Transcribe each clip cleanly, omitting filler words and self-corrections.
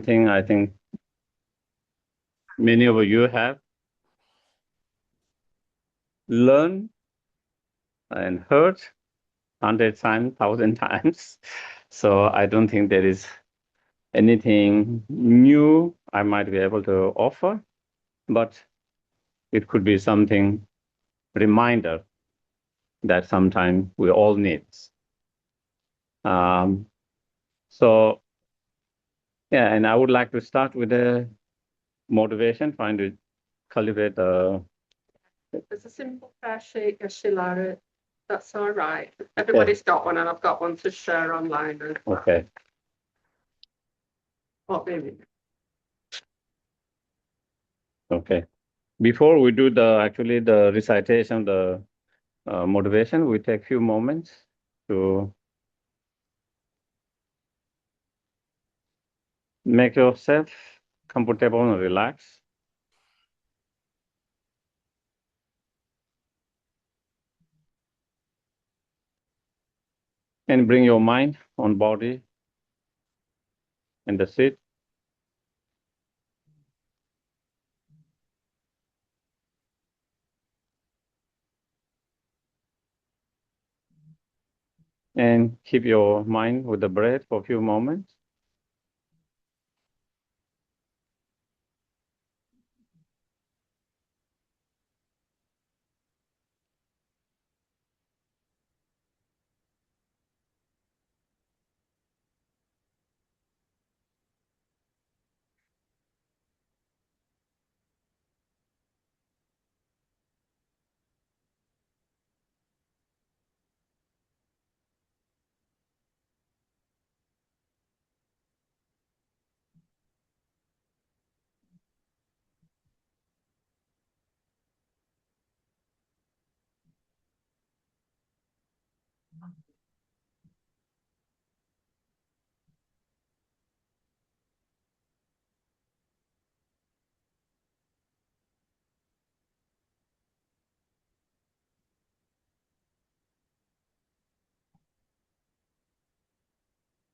thing I think many of you have learned and heard 100 times, 1,000 times. So I don't think there is anything new I might be able to offer, but it could be something reminder that sometimes we all need. So yeah, and I would like to start with a motivation, trying to cultivate There's a simple prayer sheet, Geshe-la. That's all right. Everybody's got one, and I've got one to share online. Okay. What maybe? Okay. Before we do the recitation, the motivation, we take a few moments to make yourself comfortable and relaxed. And bring your mind on body and the seat. And keep your mind with the breath for a few moments.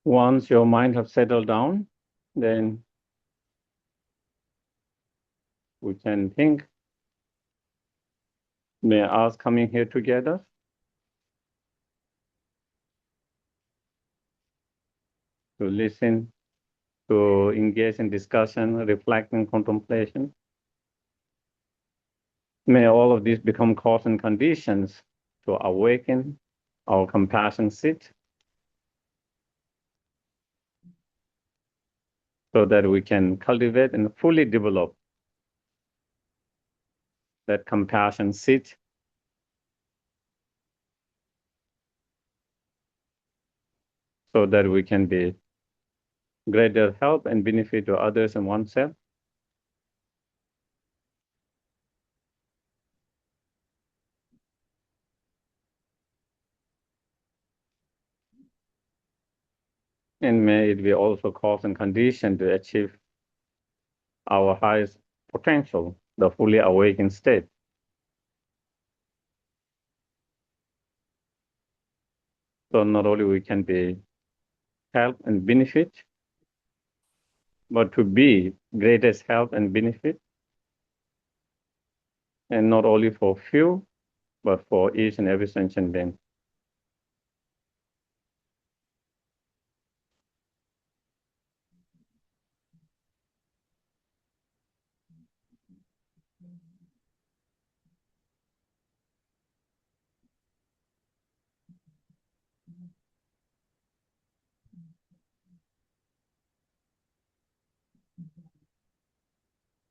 Once your mind has settled down, then we can think. May I ask coming here together? To listen, to engage in discussion, reflection, contemplation. May all of these become cause and conditions to awaken our compassion seat so that we can cultivate and fully develop that compassion seat so that we can be greater help and benefit to others and oneself. And may it be also cause and condition to achieve our highest potential, the fully awakened state. So not only we can be help and benefit, but to be greatest help and benefit, and not only for few, but for each and every sentient being.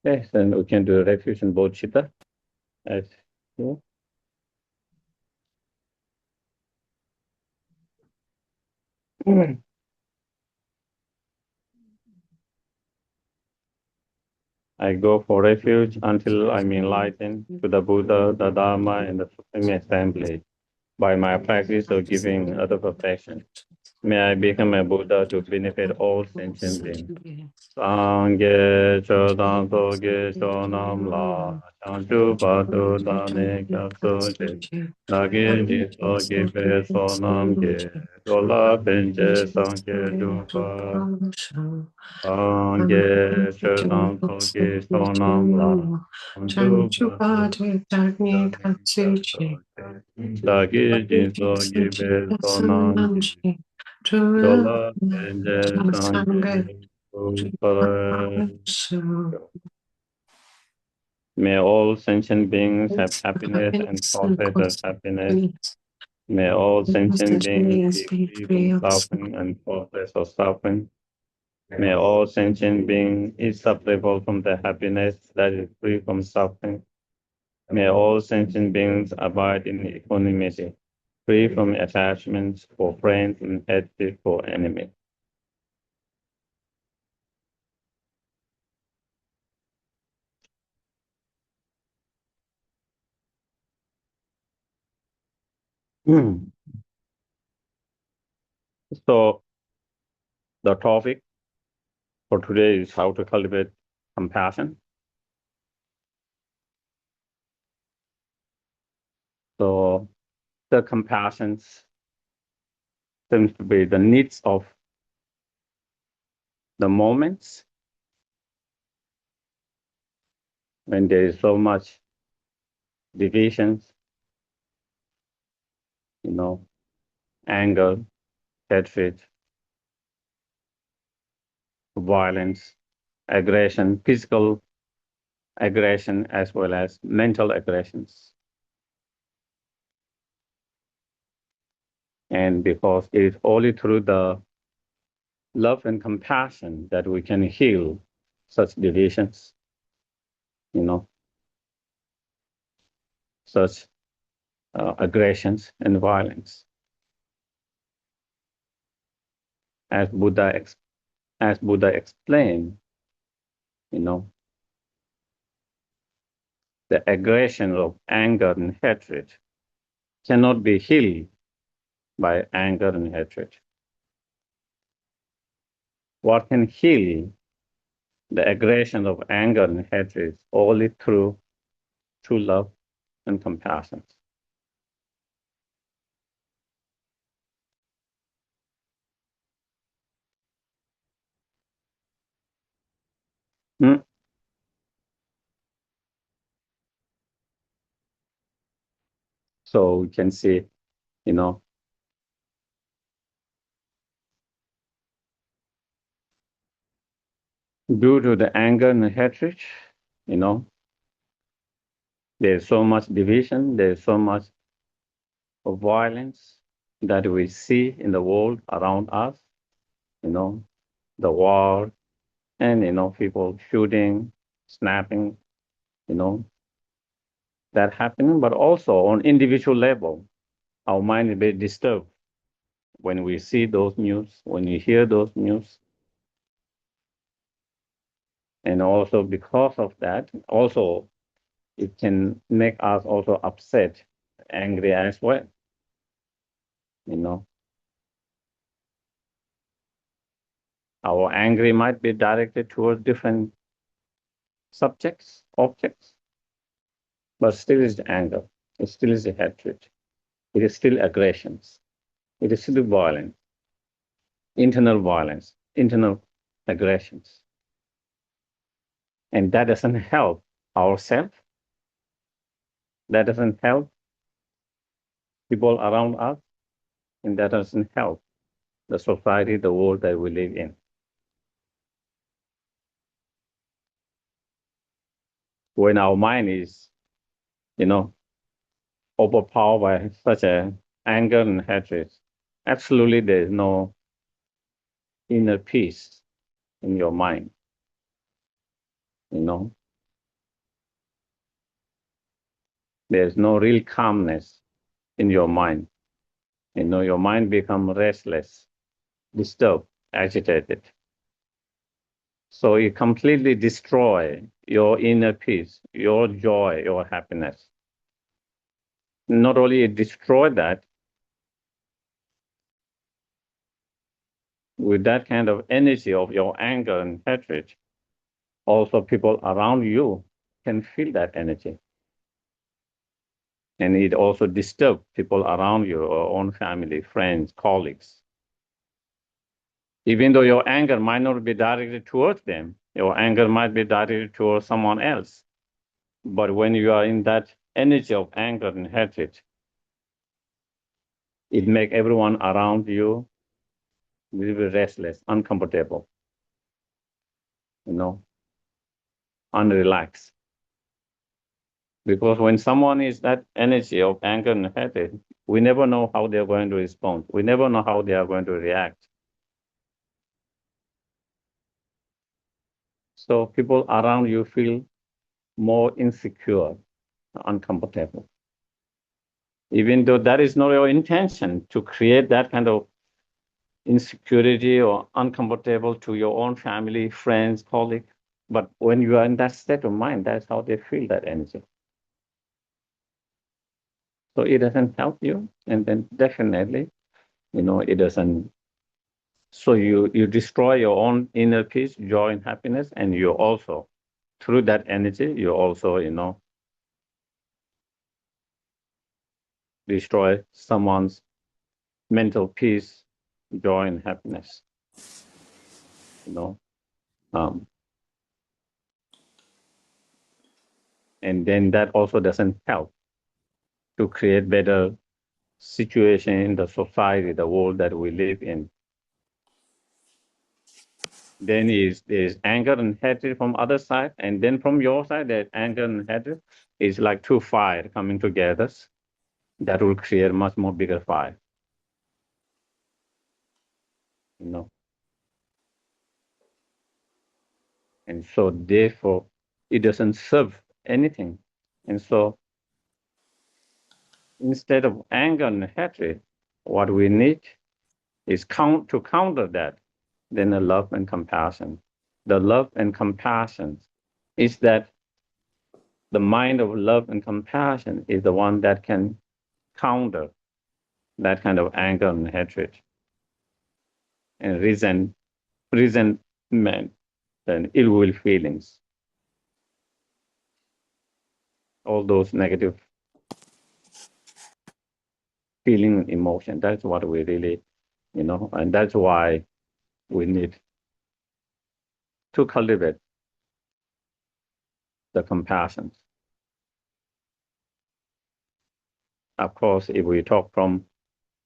Yes, and we can do refuge and bodhicitta as well. I go for refuge until I'm enlightened to the Buddha, the Dharma, and the Supreme Assembly by my practice of giving other perfection. May I become a Buddha to benefit all sentient beings. Sangye chodam soge chonam la chanchu patu dane kapso che nage ni soge pe sonam ge dola penche sangye dupa sangye chodam soge chonam la chanchu patu dane kapso che nage ni soge pe sonam ge dola penche sangye May all sentient beings have happiness and process of happiness. May all sentient beings be free from suffering and process of suffering. May all sentient beings inseparable from the happiness that is free from suffering. May all sentient beings abide in equanimity, free from attachments for friends and hatred for enemies. So the topic for today is how to cultivate compassion. So the compassion seems to be the needs of the moments when there is so much divisions, anger, hatred, violence, aggression, physical aggression, as well as mental aggressions. And because it is only through the love and compassion that we can heal such divisions, such aggressions and violence. As Buddha explained, the aggression of anger and hatred cannot be healed by anger and hatred. What can heal the aggression of anger and hatred is only through true love and compassion. Hmm? So we can see, due to the anger and hatred, there's so much division, there's so much of violence that we see in the world around us, the war, and, people shooting, snapping, that happening, but also on individual level, our mind is very disturbed when we see those news, when we hear those news. And also because of that, also it can make us also upset, angry as well. Our anger might be directed towards different subjects, objects, but still is anger. It still is hatred. It is still aggressions. It is still violence, internal aggressions. And that doesn't help ourselves. That doesn't help people around us. And that doesn't help the society, the world that we live in. When our mind is, overpowered by such a anger and hatred, absolutely there is no inner peace in your mind. There's no real calmness in your mind. Your mind becomes restless, disturbed, agitated. So you completely destroy your inner peace, your joy, your happiness. Not only it destroy that, with that kind of energy of your anger and hatred, also people around you can feel that energy. And it also disturbs people around you, your own family, friends, colleagues. Even though your anger might not be directed towards them, your anger might be directed towards someone else. But when you are in that energy of anger and hatred, it makes everyone around you a little bit restless, uncomfortable, unrelaxed. Because when someone is that energy of anger and hatred, we never know how they're going to respond. We never know how they are going to react. So people around you feel more insecure, uncomfortable. Even though that is not your intention to create that kind of insecurity or uncomfortable to your own family, friends, colleagues. But when you are in that state of mind, that's how they feel that energy. So it doesn't help you. And then definitely, it doesn't. So you destroy your own inner peace, joy, and happiness. And you also, through that energy, you also, destroy someone's mental peace, joy, and happiness. Um, and then that also doesn't help to create better situation in the society, the world that we live in. Then there's anger and hatred from other side, and then from your side, that anger and hatred is like two fire coming together. That will create much more bigger fire. And so therefore, it doesn't serve anything. And so instead of anger and hatred, what we need is to counter that, then the love and compassion. The love and compassion is that the mind of love and compassion is the one that can counter that kind of anger and hatred and resentment and ill will feelings, all those negative feeling and emotion. That's what we really, and that's why we need to cultivate the compassion. Of course, if we talk from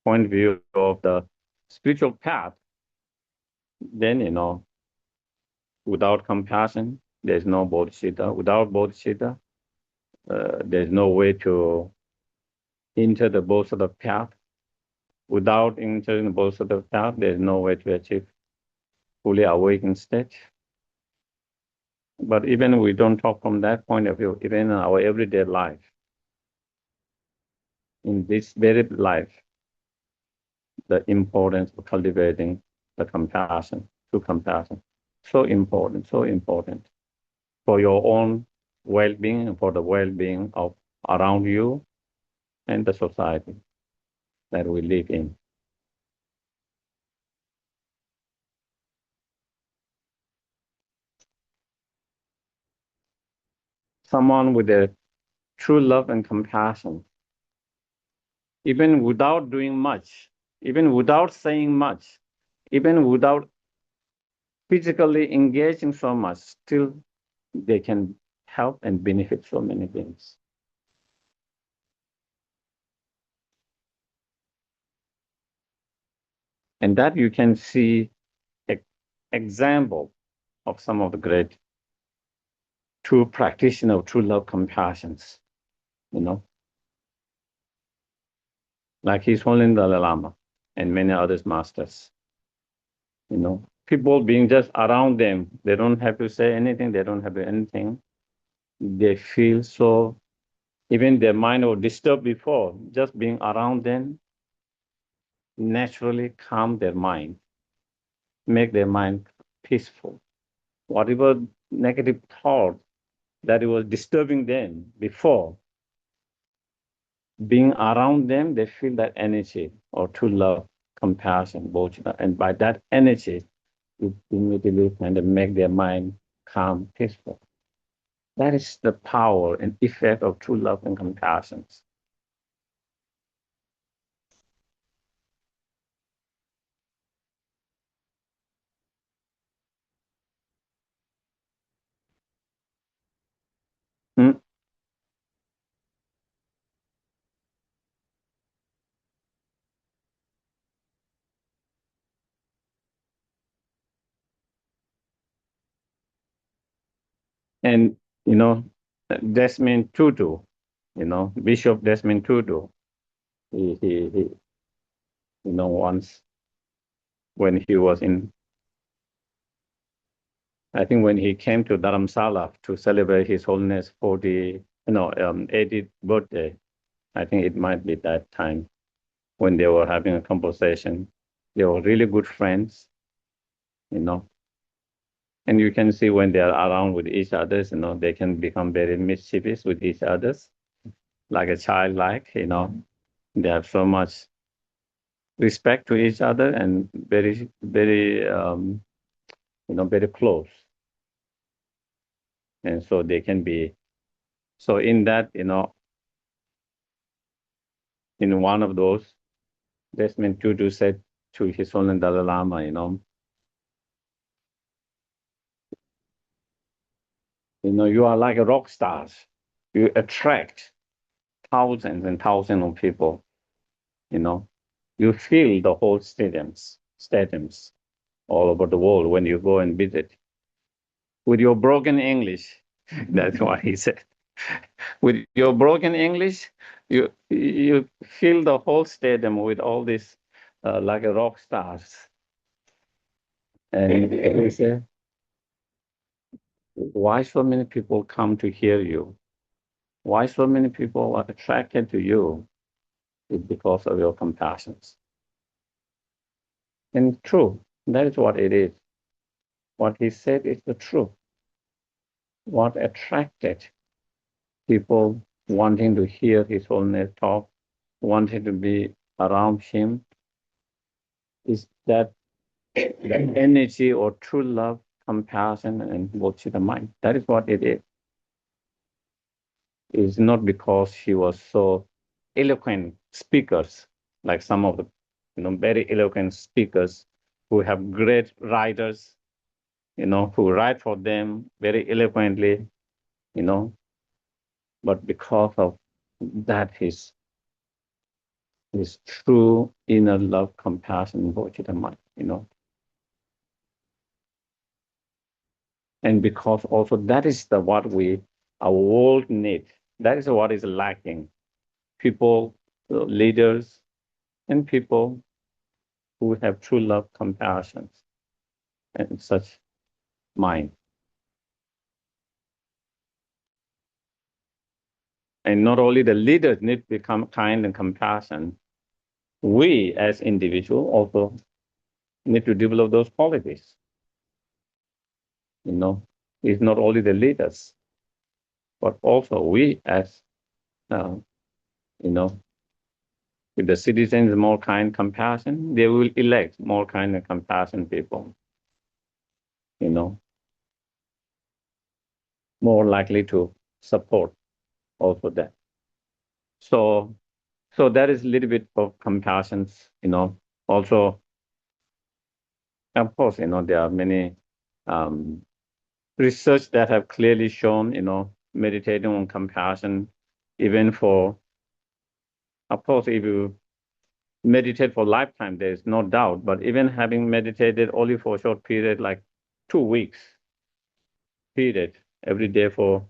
point of view of the spiritual path, then, without compassion, there's no bodhisattva. Without bodhisattva, there's no way to enter the bodhisattva path. Without entering the bodhisattva path, there's no way to achieve fully awakened state. But even we don't talk from that point of view, even in our everyday life, in this very life, the importance of cultivating the compassion, true compassion, so important for your own well-being and for the well-being of around you and the society that we live in. Someone with a true love and compassion, even without doing much, even without saying much, even without physically engaging so much, still they can help and benefit so many beings. And that you can see an example of some of the great true practitioners of true love compassions, like His Holiness Dalai Lama and many others masters. People being just around them, they don't have to say anything, they don't have to do anything. They feel so, even their mind was disturbed before, just being around them naturally calm their mind, make their mind peaceful. Whatever negative thought that it was disturbing them before, being around them, they feel that energy or true love, compassion, bodhicitta, and by that energy, it immediately kind of make their mind calm, peaceful. That is the power and effect of true love and compassion. Mm. And, Desmond Tutu, Bishop Desmond Tutu, he once when he was I think when he came to Dharamsala to celebrate His Holiness 80th birthday, I think it might be that time when they were having a conversation. They were really good friends, you know, and you can see when they are around with each other, they can become very mischievous with each others, like a child, they have so much respect to each other and very, very, very close. And so they can be, so in that, in one of those, Desmond Tutu said to His Holiness Dalai Lama, you are like a rock stars. You attract thousands and thousands of people, you know. You fill the whole stadiums all over the world when you go and visit. With your broken English, that's what he said. With your broken English, you fill the whole stadium with all this like a rock stars. And he said, why so many people come to hear you? Why so many people are attracted to you? It's because of your compassions. And true, that is what it is. What he said is the truth. What attracted people wanting to hear His Holiness talk, wanting to be around him, is that the energy or true love, compassion, and bodhicitta mind. That is what it is. It's not because he was so eloquent speakers, like some of the very eloquent speakers who have great writers, who write for them very eloquently, but because of that his true inner love, compassion, bodhicitta mind, and because also that is what our world need. That is what is lacking. People, leaders, and people who have true love, compassion, and such mind. And not only the leaders need to become kind and compassionate, we as individuals also need to develop those qualities. It's not only the leaders, but also we as, if the citizens more kind, compassion, they will elect more kind and compassionate people, more likely to support also that. So that is a little bit of compassion, Also, of course, there are many research that have clearly shown, meditating on compassion, even for, of course, if you meditate for lifetime, there's no doubt, but even having meditated only for a short period, like 2 weeks period, every day for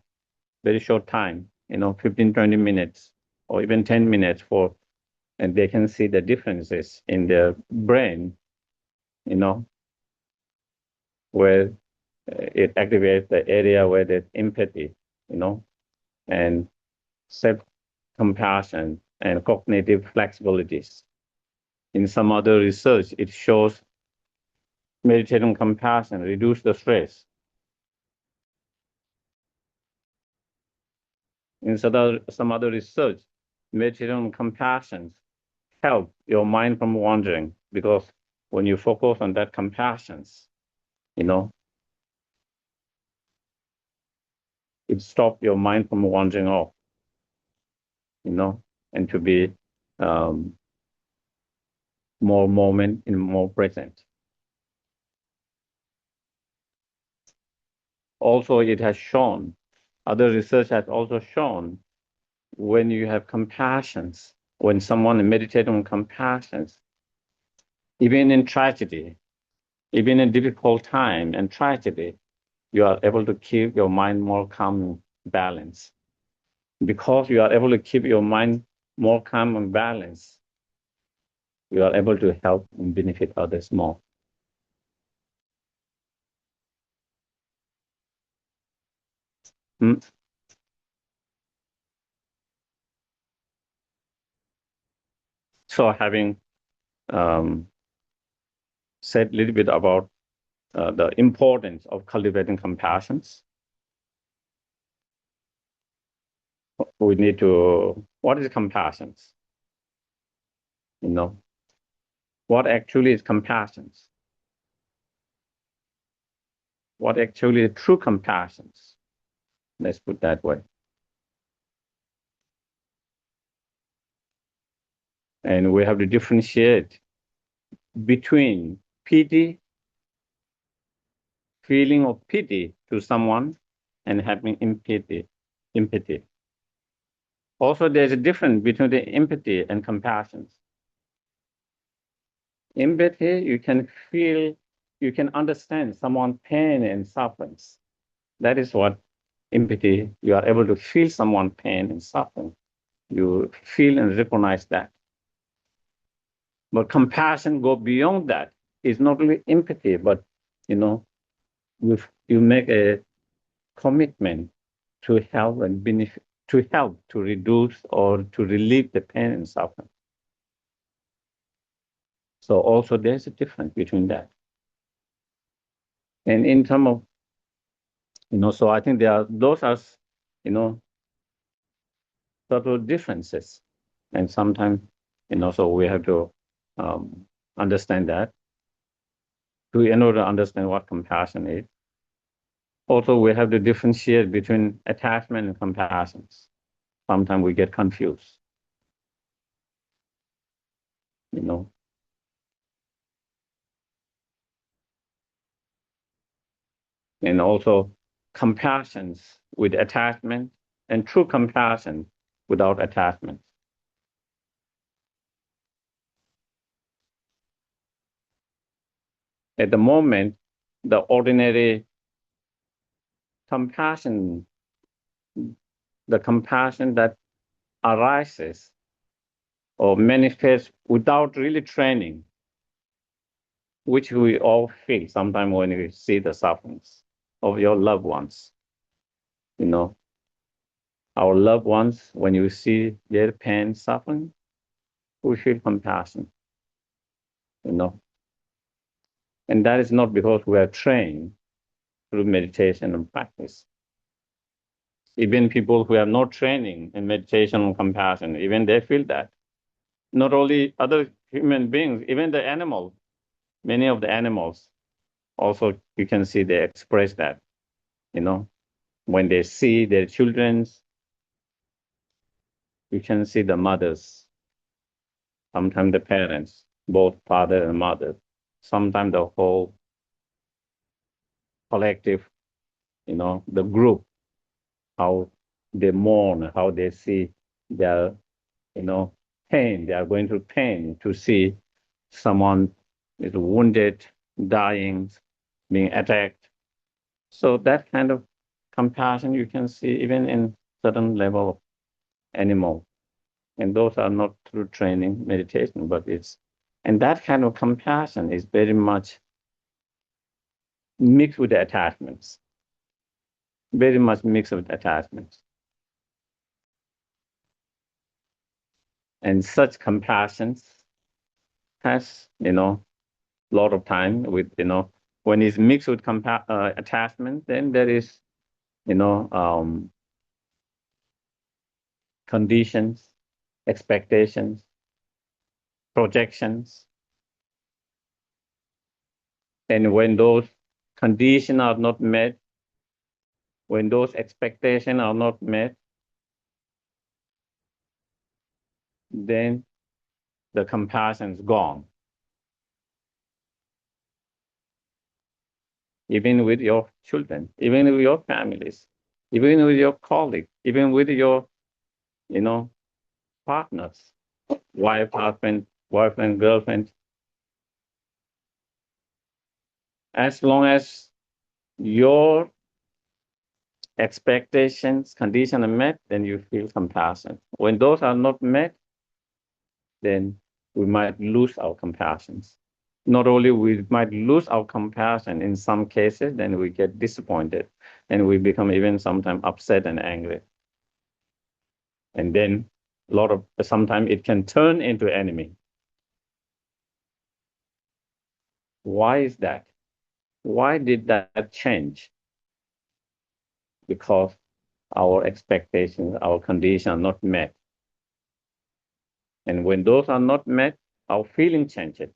very short time, 15, 20 minutes, or even 10 minutes and they can see the differences in their brain, where it activates the area where there's empathy, and self-compassion and cognitive flexibilities. In some other research, it shows meditating compassion reduce the stress. In some other research, meditating compassion help your mind from wandering. because when you focus on that compassion, it stops your mind from wandering off, and to be more moment and more present. Also, it has shown, other research has also shown, when you have compassion, when someone meditates on compassion, even in tragedy, even in difficult time and tragedy, you are able to keep your mind more calm and balanced. Because you are able to keep your mind more calm and balanced, you are able to help and benefit others more. Hmm? So having said a little bit about the importance of cultivating compassion, we need to, what is compassion? What actually is compassion? What actually is true compassion? Let's put that way. And we have to differentiate between pity, feeling of pity to someone, and having empathy. Also, there's a difference between the empathy and compassion. Empathy, you can feel, you can understand someone's pain and sufferings. That is what empathy, you are able to feel someone's pain and suffering. You feel and recognize that. But compassion go beyond that. It's not only empathy, but you make a commitment to help and benefit, to help to reduce or to relieve the pain and suffering. So also there's a difference between that. And in terms of, so I think those are, subtle differences. And sometimes, so we have to understand that in order to understand what compassion is. Also, we have to differentiate between attachment and compassion. Sometimes we get confused, and also compassion with attachment and true compassion without attachment. At the moment, the ordinary compassion, the compassion that arises or manifests without really training, which we all feel sometimes when we see the sufferings of your loved ones. Our loved ones, when you see their pain, suffering, we feel compassion, And that is not because we are trained through meditation and practice. Even people who have no training in meditation and compassion, even they feel that. Not only other human beings, even the animals, many of the animals, also you can see they express that, when they see their children, you can see the mothers, sometimes the parents, both father and mother, sometimes the whole collective, the group, how they mourn, how they see their, pain. They are going through pain to see someone is wounded, dying, being attacked. So that kind of compassion you can see even in certain level of animal. And those are not through training, meditation, but and that kind of compassion is very much mixed with the attachments, very much mixed with attachments. And such compassion has, a lot of time with, when it's mixed with attachment, then there is, conditions, expectations, projections, And when those conditions are not met, when those expectations are not met, then the compassion is gone. Even with your children, even with your families, even with your colleagues, even with your, partners, wife, husband, boyfriend, girlfriend. As long as your expectations, conditions are met, then you feel compassion. When those are not met, then we might lose our compassions. Not only we might lose our compassion in some cases, then we get disappointed and we become even sometimes upset and angry. And then sometimes it can turn into enemy. Why is that? Why did that change? Because our expectations, our conditions are not met. And when those are not met, our feeling changes.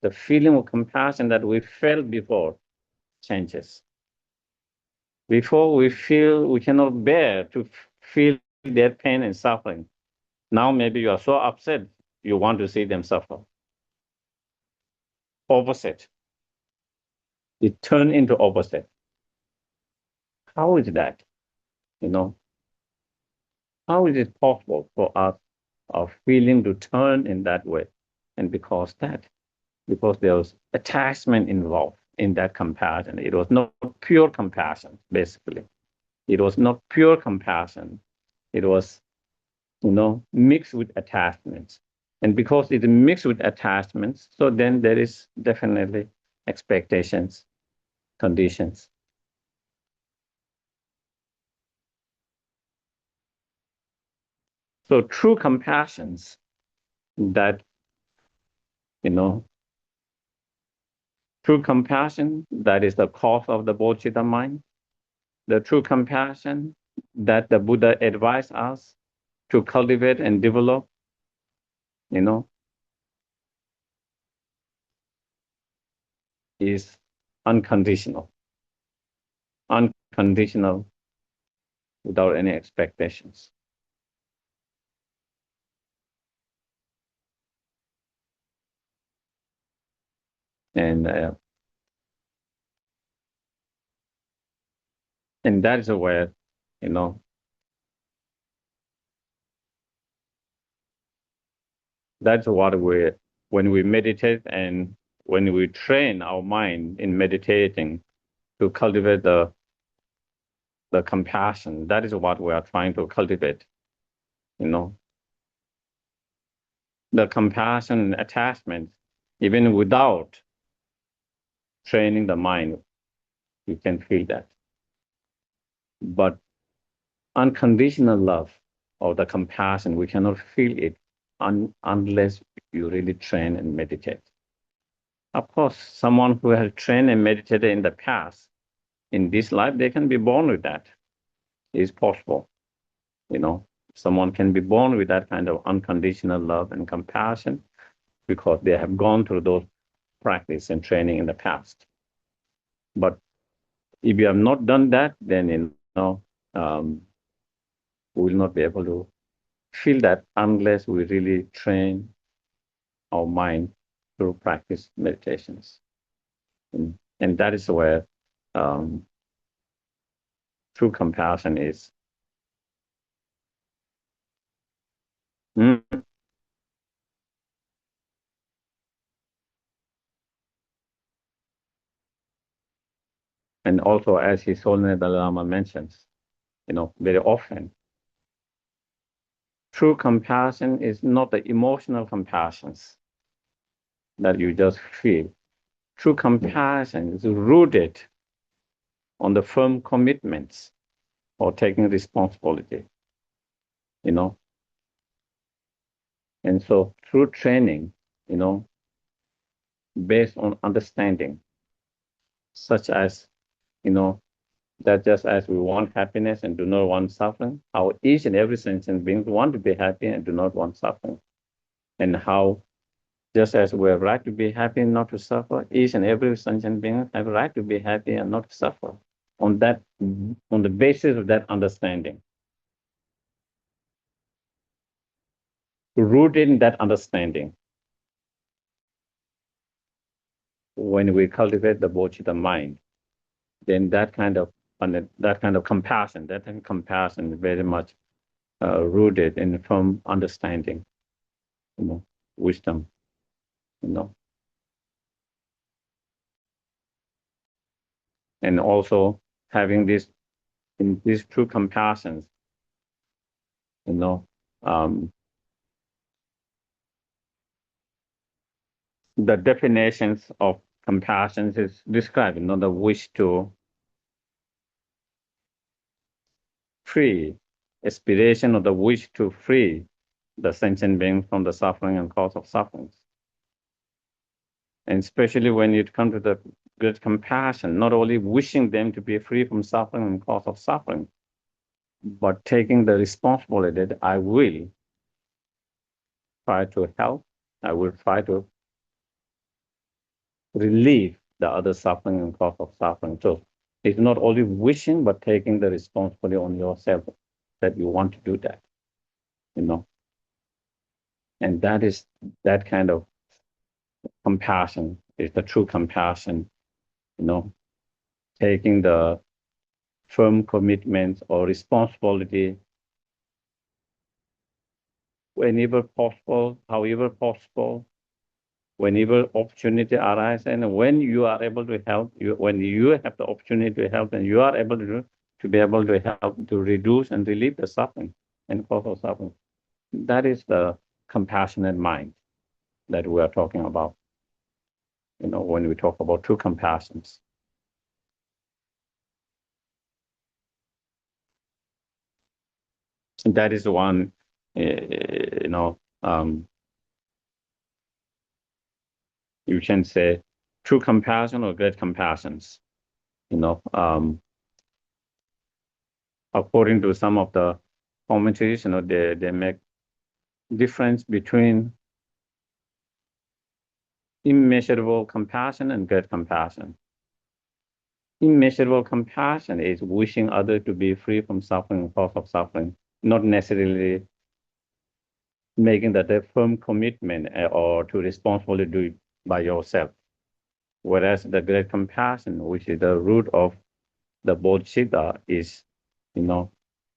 The feeling of compassion that we felt before changes. Before we feel we cannot bear to feel their pain and suffering. Now maybe you are so upset, you want to see them suffer. Opposite. It turned into opposite. How is that? How is it possible for us, our feeling to turn in that way? And because there was attachment involved in that compassion. It was not pure compassion, basically. It was not pure compassion. It was, mixed with attachments. And because it's mixed with attachments, so then there is definitely expectations, conditions. So true compassions that, true compassion that is the cause of the bodhicitta mind, the true compassion that the Buddha advised us to cultivate and develop, is unconditional, unconditional without any expectations. And that is where, that's what when we meditate and when we train our mind in meditating to cultivate the compassion, that is what we are trying to cultivate, the compassion and attachment, even without training the mind, you can feel that. But unconditional love or the compassion, we cannot feel it unless you really train and meditate. Of course, someone who has trained and meditated in the past, in this life, they can be born with that. It's possible. Someone can be born with that kind of unconditional love and compassion because they have gone through those practice and training in the past. But if you have not done that, then, we will not be able to feel that unless we really train our mind through practice meditations. And that is where true compassion is. Mm. And also, as His Holiness Dalai Lama mentions, very often, true compassion is not the emotional compassions that you just feel. True compassion is rooted on the firm commitments or taking responsibility, And so through training, based on understanding, such as, that just as we want happiness and do not want suffering, how each and every sentient being want to be happy and do not want suffering, and how Just as we have right to be happy and not to suffer, each and every sentient being have a right to be happy and not to suffer. On the basis of that understanding, rooted in that understanding, when we cultivate the bodhicitta mind, then that kind of compassion, is very much rooted in firm understanding, wisdom, you know, and also having these true compassions, you know, um, the definitions of compassion is described, the wish to free, aspiration or the wish to free the sentient being from the suffering and cause of sufferings. And especially when you come to the great compassion, not only wishing them to be free from suffering and cause of suffering, but taking the responsibility that I will try to help, I will try to relieve the other suffering and cause of suffering. So it's not only wishing, but taking the responsibility on yourself that you want to do that, And that kind of compassion is the true compassion, taking the firm commitment or responsibility whenever possible, however possible, whenever opportunity arises, and when you are able to help, when you have the opportunity to help, and you are able to be able to help to reduce and relieve the suffering and cause of suffering. That is the compassionate mind that we are talking about, when we talk about true compassions. And that is one, you can say true compassion or great compassions, according to some of the commentaries, they make difference between immeasurable compassion and great compassion. Immeasurable compassion is wishing others to be free from suffering and cause of suffering, not necessarily making that a firm commitment or to responsibly do it by yourself. Whereas the great compassion, which is the root of the bodhicitta, is, not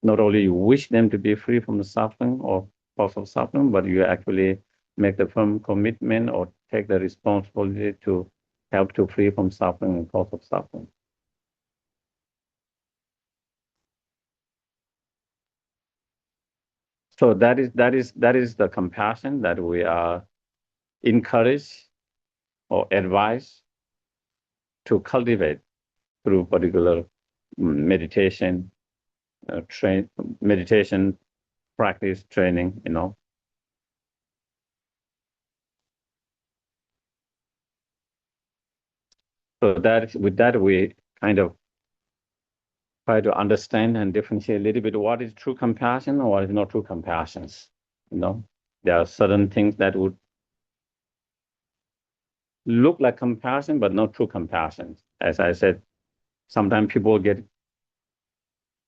only you wish them to be free from the suffering or cause of suffering, but you actually make the firm commitment or take the responsibility to help to free from suffering and cause of suffering. So that is the compassion that we are encouraged or advised to cultivate through particular meditation, meditation practice training, So with that, we kind of try to understand and differentiate a little bit what is true compassion or what is not true compassion. There are certain things that would look like compassion, but not true compassion. As I said, sometimes people get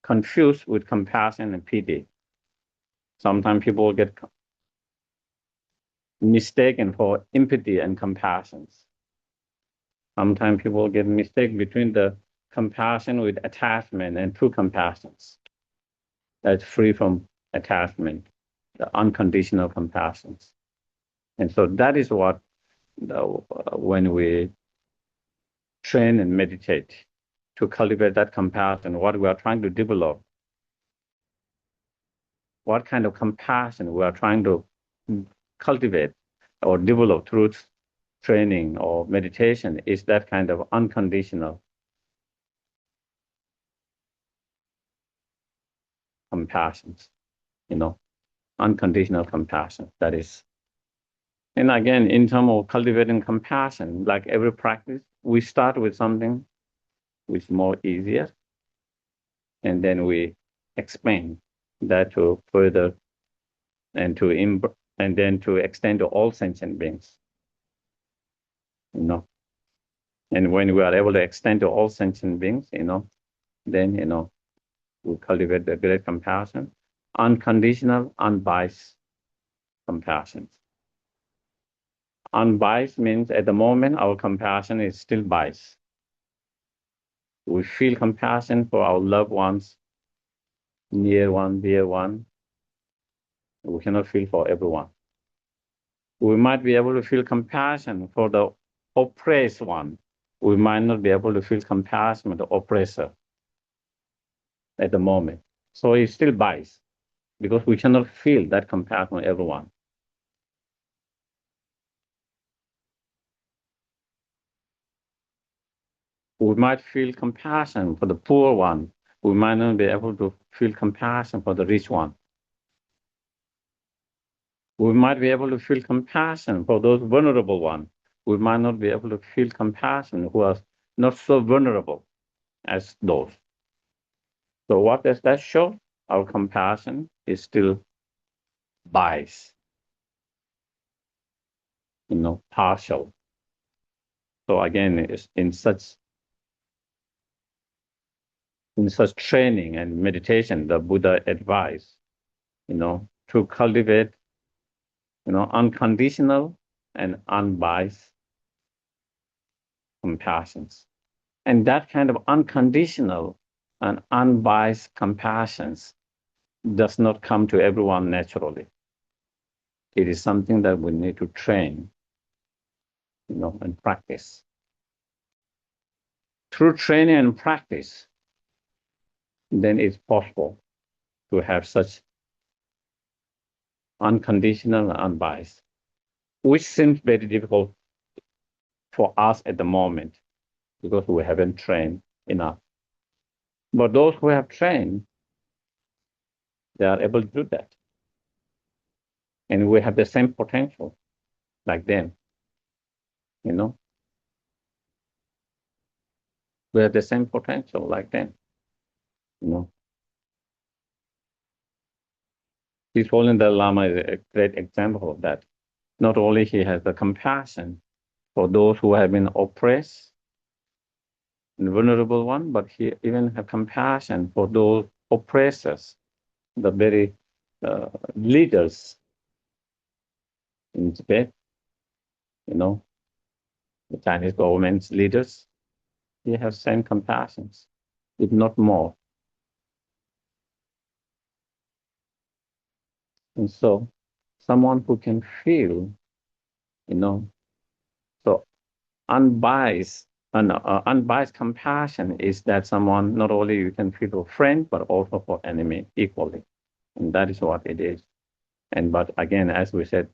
confused with compassion and pity. Sometimes people get mistaken for empathy and compassion. Sometimes people get mistaken between the compassion with attachment and true compassion. That's free from attachment, the unconditional compassion. And so that is what, when we train and meditate to cultivate that compassion, what we are trying to develop, what kind of compassion we are trying to cultivate or develop through training or meditation is that kind of unconditional compassion, unconditional compassion. That is. And again, in terms of cultivating compassion, like every practice, we start with something which is more easier, and then we expand that to further and then to extend to all sentient beings. you know. And when we are able to extend to all sentient beings, then, we cultivate the great compassion, unconditional, unbiased compassion. Unbiased means at the moment our compassion is still biased. We feel compassion for our loved ones, near one, dear one. We cannot feel for everyone. We might be able to feel compassion for the oppressed one. We might not be able to feel compassion for the oppressor at the moment. So it's still biased because we cannot feel that compassion for everyone. We might feel compassion for the poor one. We might not be able to feel compassion for the rich one. We might be able to feel compassion for those vulnerable ones. We might not be able to feel compassion who are not so vulnerable as those. So what does that show? Our compassion is still biased, partial. So again, it's in such training and meditation, the Buddha advised, to cultivate, unconditional and unbiased compassions. And that kind of unconditional and unbiased compassions does not come to everyone naturally. It is something that we need to train, and practice. Through training and practice, then it's possible to have such unconditional and unbiased, which seems very difficult for us at the moment because we haven't trained enough. But those who have trained, they are able to do that. And we have the same potential like them, We have the same potential like them, His Holiness Dalai Lama is a great example of that. Not only he has the compassion for those who have been oppressed and vulnerable one, but he even have compassion for those oppressors, the very leaders in Tibet, the Chinese government's leaders. He has same compassions, if not more. And so someone who can feel, so unbiased and unbiased compassion is that someone not only you can feel for friend, but also for enemy equally. And that is what it is. But again, as we said,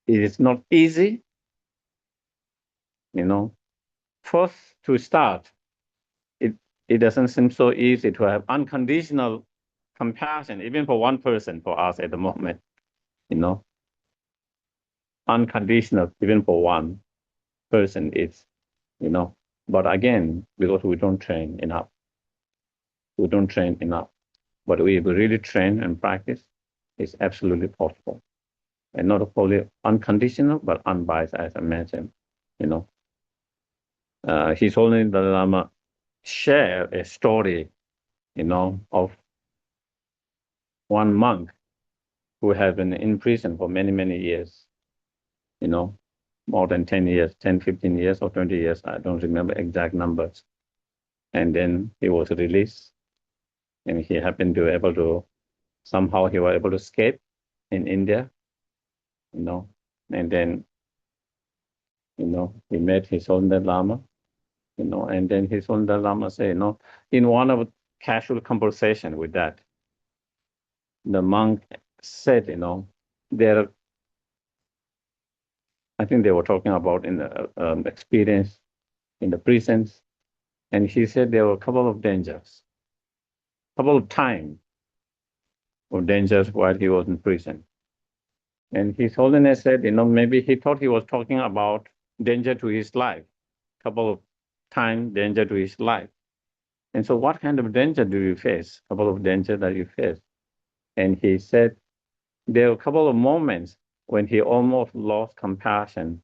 it is not easy, First to start, it doesn't seem so easy to have unconditional compassion, even for one person for us at the moment, Unconditional, even for one person is, But again, because we don't train enough. But we really train and practice, it's absolutely possible. And not only unconditional, but unbiased, as I mentioned, His Holiness Dalai Lama share a story, of one monk who had been in prison for many, many years, more than 10 years, 10, 15 years or 20 years. I don't remember exact numbers. And then he was released and he happened to able to, somehow he was able to escape in India, and then, he met His Holiness Lama, and then His Holiness Lama said, in one of casual conversation with that, the monk said, there, I think they were talking about in the experience in the prisons, and he said there were a couple of dangers, couple of times of dangers while he was in prison. And His Holiness said, maybe he thought he was talking about danger to his life, couple of times danger to his life. And so what kind of danger do you face? Couple of danger that you face. And he said there were a couple of moments when he almost lost compassion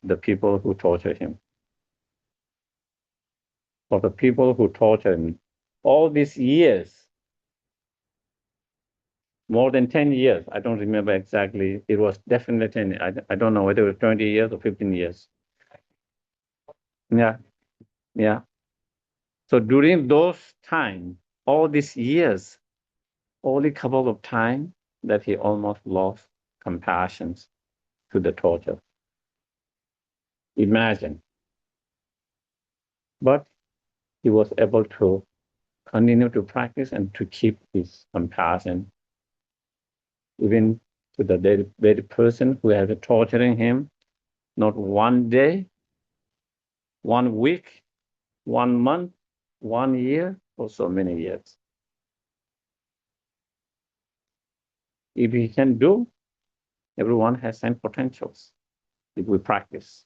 the people who tortured him. For the people who tortured him all these years, more than 10 years, I don't remember exactly. It was definitely 10. I don't know whether it was 20 years or 15 years. Yeah, yeah. So during those time, all these years, only couple of time that he almost lost compassion to the torture. Imagine. But he was able to continue to practice and to keep his compassion, even to the very person who had been torturing him, not one day, 1 week, 1 month, 1 year, or so many years. If he can do, everyone has same potentials. If we practice,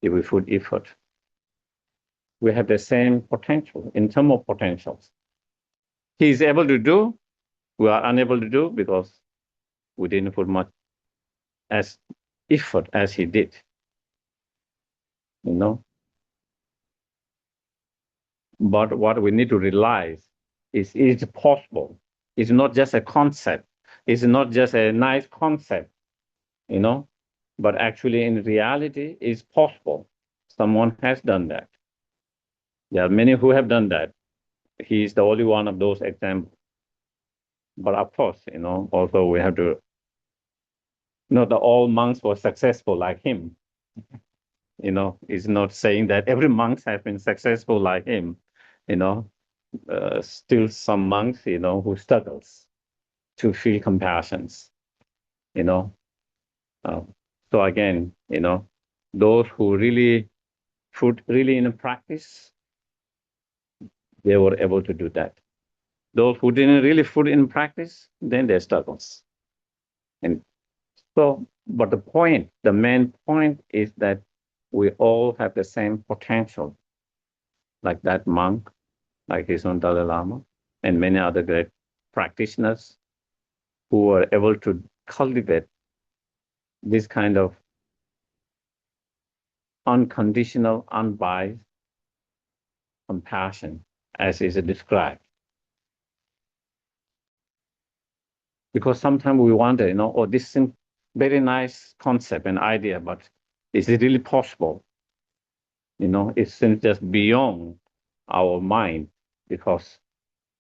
if we put effort, we have the same potential in terms of potentials. He is able to do, we are unable to do because we didn't put much as effort as he did. You know. But what we need to realize is it's possible. It's not just a concept. It's not just a nice concept, you know, but actually in reality it's possible. Someone has done that. There are many who have done that. He is the only one of those examples. But of course, you know, also we have to, not that all monks were successful like him. You know, it's not saying that every monk has been successful like him. You know, still some monks, you know, who struggles to feel compassions. You know, so again, you know, those who really put really in practice, they were able to do that. Those who didn't really put in practice, then they struggles. And so, but the main point is that we all have the same potential, like that monk, like his own Dalai Lama, and many other great practitioners who are able to cultivate this kind of unconditional, unbiased compassion, as is described. Because sometimes we wonder, you know, oh, this seems very nice concept and idea, but is it really possible? You know, it seems just beyond our mind because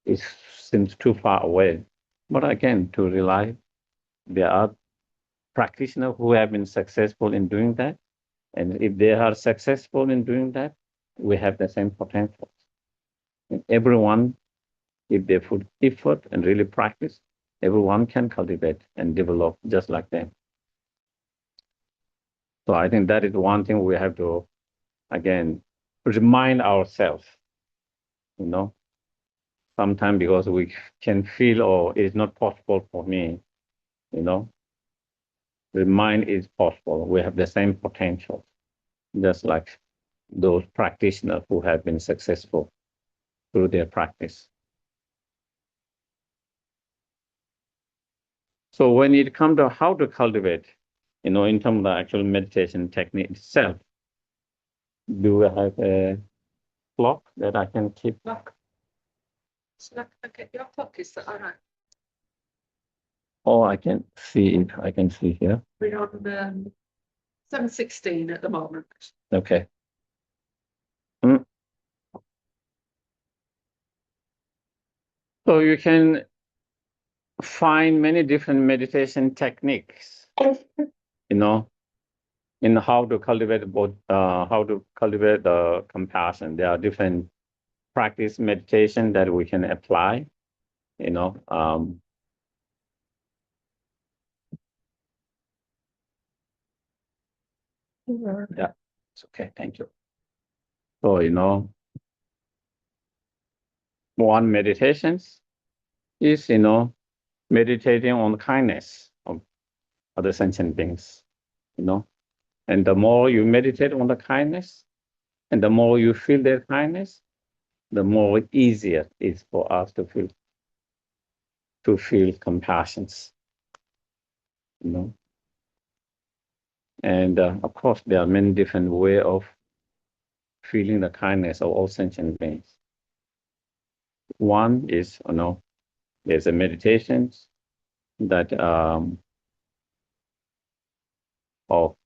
it seems too far away. But again, to realize there are practitioners who have been successful in doing that. And if they are successful in doing that, we have the same potential. And everyone, if they put effort and really practice, everyone can cultivate and develop just like them. So I think that is one thing we have to, again, remind ourselves, you know, sometimes because we can feel, oh, it's not possible for me, you know, remind it's possible. We have the same potential, just like those practitioners who have been successful through their practice. So when it comes to how to cultivate, you know, in terms of the actual meditation technique itself, do I have a clock that I can keep? Look. So okay, your clock is that all right? Oh, I can see it. I can see here. We're on 7:16 at the moment. Okay. Mm. So you can find many different meditation techniques, you know, in how to cultivate the compassion. There are different practice meditation that we can apply, you know. Yeah, it's okay. Thank you. So, you know, one meditations is, you know, meditating on kindness of other sentient beings, you know. And the more you meditate on the kindness, and the more you feel their kindness, the more easier it is for us to feel compassion, you know. And of course, there are many different ways of feeling the kindness of all sentient beings. One is, there's a meditation that of, how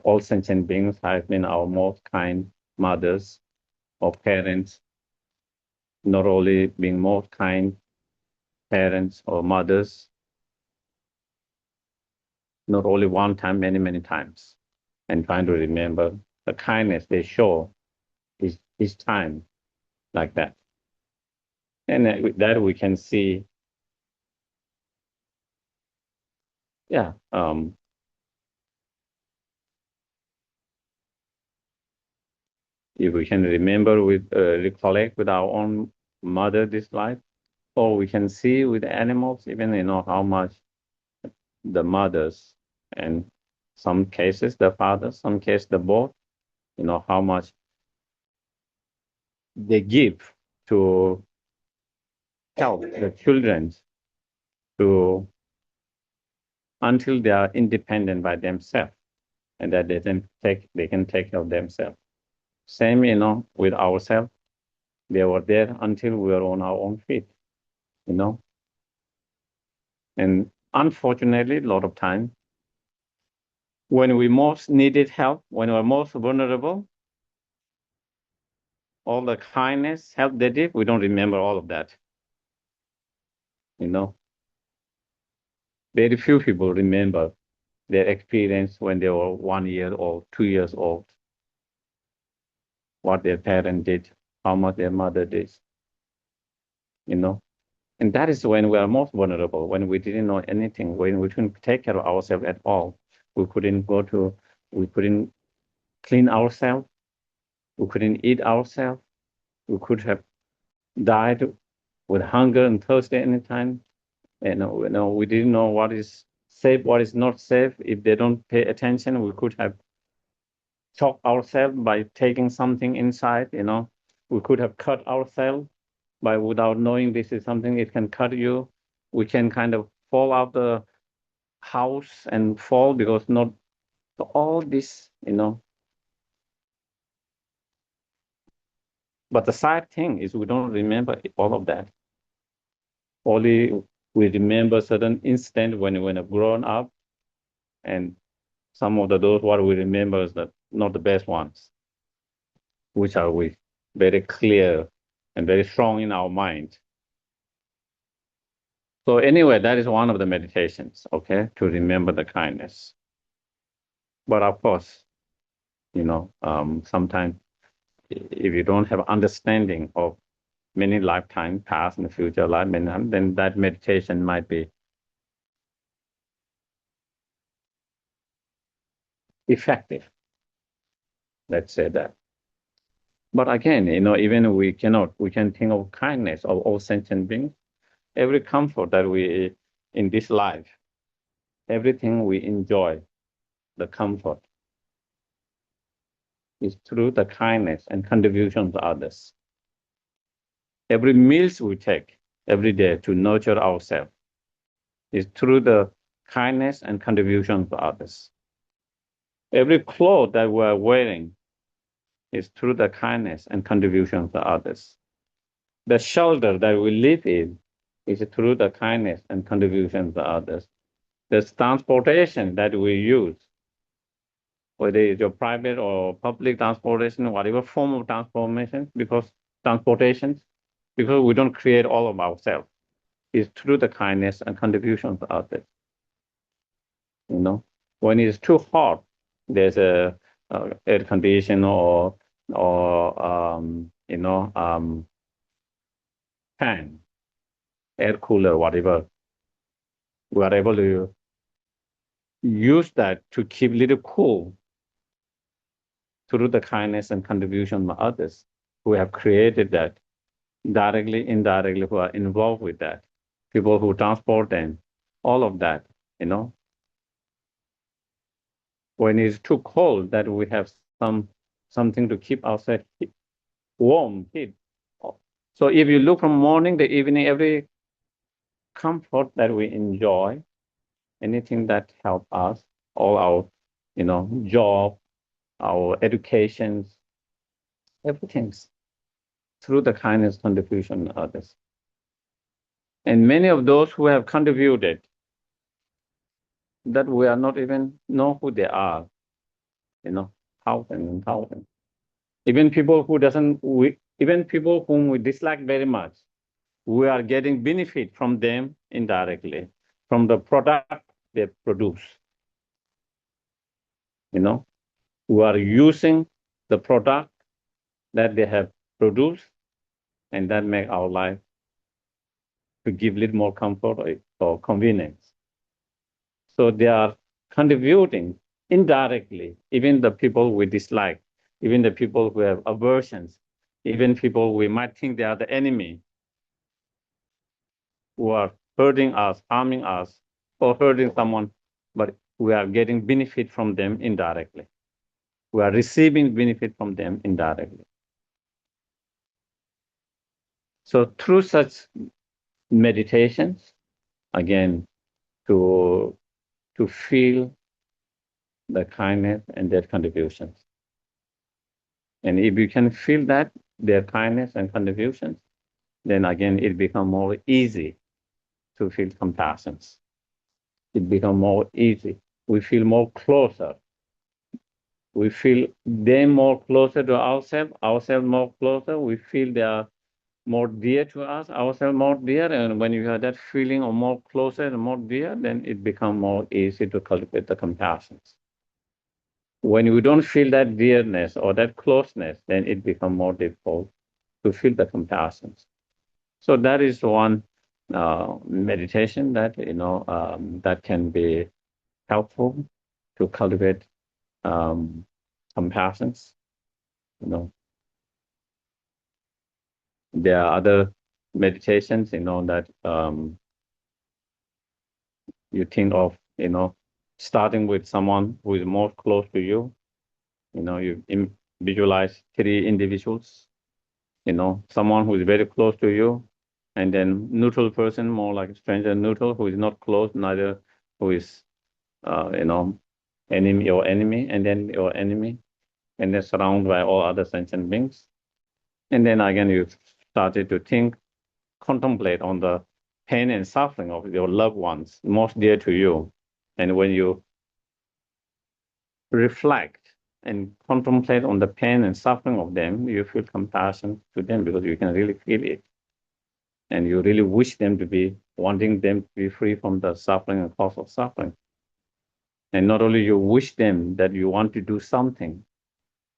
all sentient beings have been our most kind mothers or parents, not only being most kind parents or mothers, not only one time, many, many times, and trying to remember the kindness they show each time like that. And with that, we can see, yeah, if we can remember recollect with our own mother this life, or we can see with animals, even, how much the mothers and some cases the fathers, some cases the both, how much they give to help the children to until they are independent by themselves and that they can take care of themselves. Same, with ourselves. They were there until we were on our own feet, you know. And unfortunately, a lot of time, when we most needed help, when we were most vulnerable, all the kindness, help they did, we don't remember all of that, you know. Very few people remember their experience when they were 1 year old, 2 years old, what their parent did, how much their mother did, you know. And that is when we are most vulnerable, when we didn't know anything, when we couldn't take care of ourselves at all. We couldn't clean ourselves, we couldn't eat ourselves, we could have died with hunger and thirst at any time. And we didn't know what is safe, what is not safe. If they don't pay attention, we could have choked ourselves by taking something inside, We could have cut ourselves by without knowing this is something it can cut you. We can kind of fall out the house and fall because not all this, But the sad thing is we don't remember all of that. Only we remember certain instant when we have grown up, and some of those what we remember is that not the best ones, which are we very clear and very strong in our mind. So anyway, that is one of the meditations, okay, to remember the kindness. But of course, sometimes if you don't have understanding of many lifetime, past and future life, then that meditation might be effective. Let's say that. But again, even we can think of kindness of all sentient beings, every comfort that we in this life, everything we enjoy, the comfort is through the kindness and contribution to others. Every meals we take every day to nurture ourselves is through the kindness and contribution to others. Every cloth that we're wearing is through the kindness and contribution to others. The shelter that we live in is through the kindness and contribution to others. The transportation that we use, whether it's your private or public transportation, whatever form of transportation, because we don't create all of ourselves, is through the kindness and contribution to others. When it's too hot, there's a air condition or fan, air cooler, whatever. We are able to use that to keep a little cool through the kindness and contribution of others who have created that directly, indirectly, who are involved with that. People who transport them, all of that, When it's too cold, that we have something to keep ourselves warm, heat. So if you look from morning to evening, every comfort that we enjoy, anything that help us, all our job, our educations, everything's through the kindness contribution to others. And many of those who have contributed that we are not even know who they are, thousands and thousands. Even people even people whom we dislike very much, we are getting benefit from them indirectly, from the product they produce. We are using the product that they have produced, and that make our life to give a little more comfort or convenience. So they are contributing indirectly, even the people we dislike, even the people who have aversions, even people we might think they are the enemy, who are hurting us, harming us, or hurting someone, but we are getting benefit from them indirectly. We are receiving benefit from them indirectly. So through such meditations, again, to feel the kindness and their contributions. And if you can feel that, their kindness and contributions, then again, it becomes more easy to feel compassion. It becomes more easy. We feel more closer. We feel them more closer to ourselves more closer. We feel they are more dear to us, ourselves more dear. And when you have that feeling of more closer and more dear, then it becomes more easy to cultivate the compassion. When you don't feel that dearness or that closeness, then it becomes more difficult to feel the compassion. So that is one meditation that that can be helpful to cultivate compassion. There are other meditations, that you think of, starting with someone who is most close to you. You visualize three individuals, someone who is very close to you, and then neutral person, more like a stranger neutral, who is not close, neither who is, enemy, and then your enemy, and then surrounded by all other sentient beings. And then again, you started to think, contemplate on the pain and suffering of your loved ones, most dear to you. And when you reflect and contemplate on the pain and suffering of them, you feel compassion to them because you can really feel it. And you really wish them to be, wanting them to be free from the suffering and cause of suffering. And not only you wish them, that you want to do something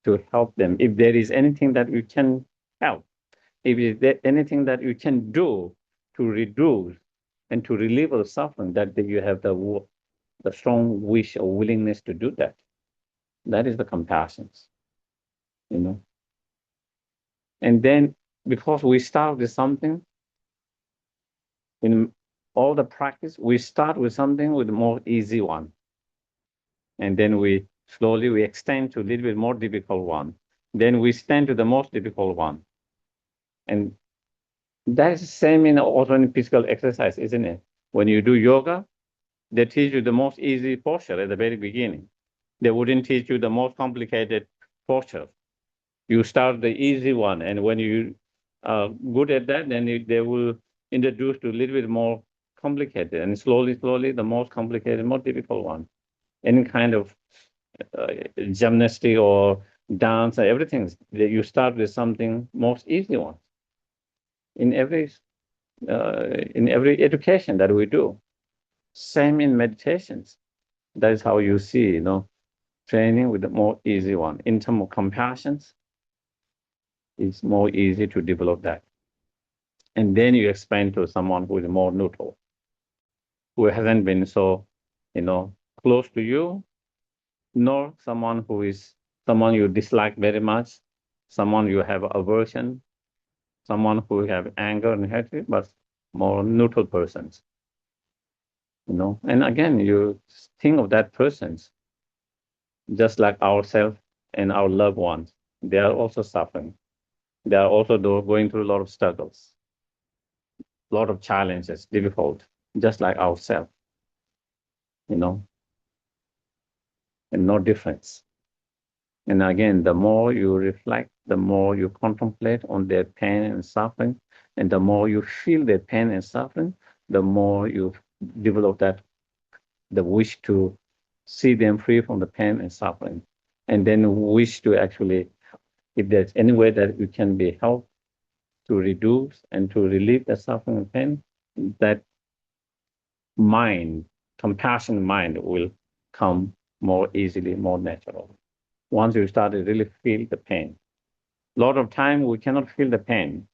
to help them. If there is anything that you can help, if there is anything that you can do to reduce and to relieve the suffering, that you have the strong wish or willingness to do that. That is the compassion, And then, because we start with something, in all the practice, we start with something with a more easy one. And then we slowly extend to a little bit more difficult one. Then we extend to the most difficult one. And that is the same also in physical exercise, isn't it? When you do yoga, they teach you the most easy posture at the very beginning. They wouldn't teach you the most complicated posture. You start the easy one, and when you are good at that, then they will introduce to a little bit more complicated, and slowly, the most complicated, more difficult one. Any kind of gymnastic or dance, everything, you start with something most easy one. In every education that we do, same in meditations. That is how you see, training with the more easy one. In terms of compassion, it's more easy to develop that. And then you expand to someone who is more neutral, who hasn't been so, close to you, nor someone who is someone you dislike very much, someone you have aversion, someone who have anger and hatred, but more neutral persons. And again, you think of that persons just like ourselves and our loved ones. They are also suffering. They are also going through a lot of struggles, a lot of challenges, difficult, just like ourselves. and no difference. And again, the more you reflect, the more you contemplate on their pain and suffering, and the more you feel their pain and suffering, the more you develop the wish to see them free from the pain and suffering, and then wish to actually, if there's any way that you can be helped to reduce and to relieve the suffering and pain, that mind, compassion mind will come more easily, more natural. Once you start to really feel the pain. A lot of time we cannot feel the pain.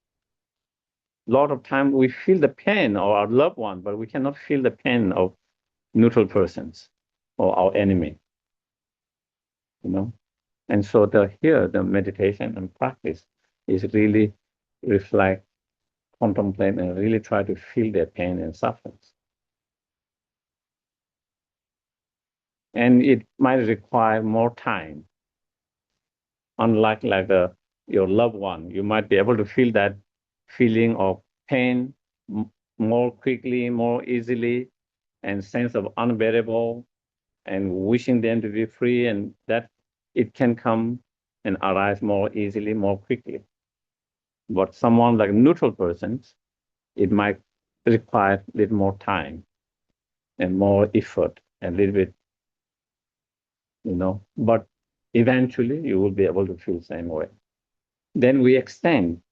A lot of time we feel the pain of our loved one, but we cannot feel the pain of neutral persons or our enemy, you know. And so the meditation and practice is really reflect, contemplate, and really try to feel their pain and sufferings. And it might require more time. Unlike your loved one, you might be able to feel that feeling of pain more quickly, more easily, and sense of unbearable and wishing them to be free, and that it can come and arise more easily, more quickly. But someone like neutral persons, it might require a little more time and more effort, and a little bit, but eventually you will be able to feel the same way. Then we extend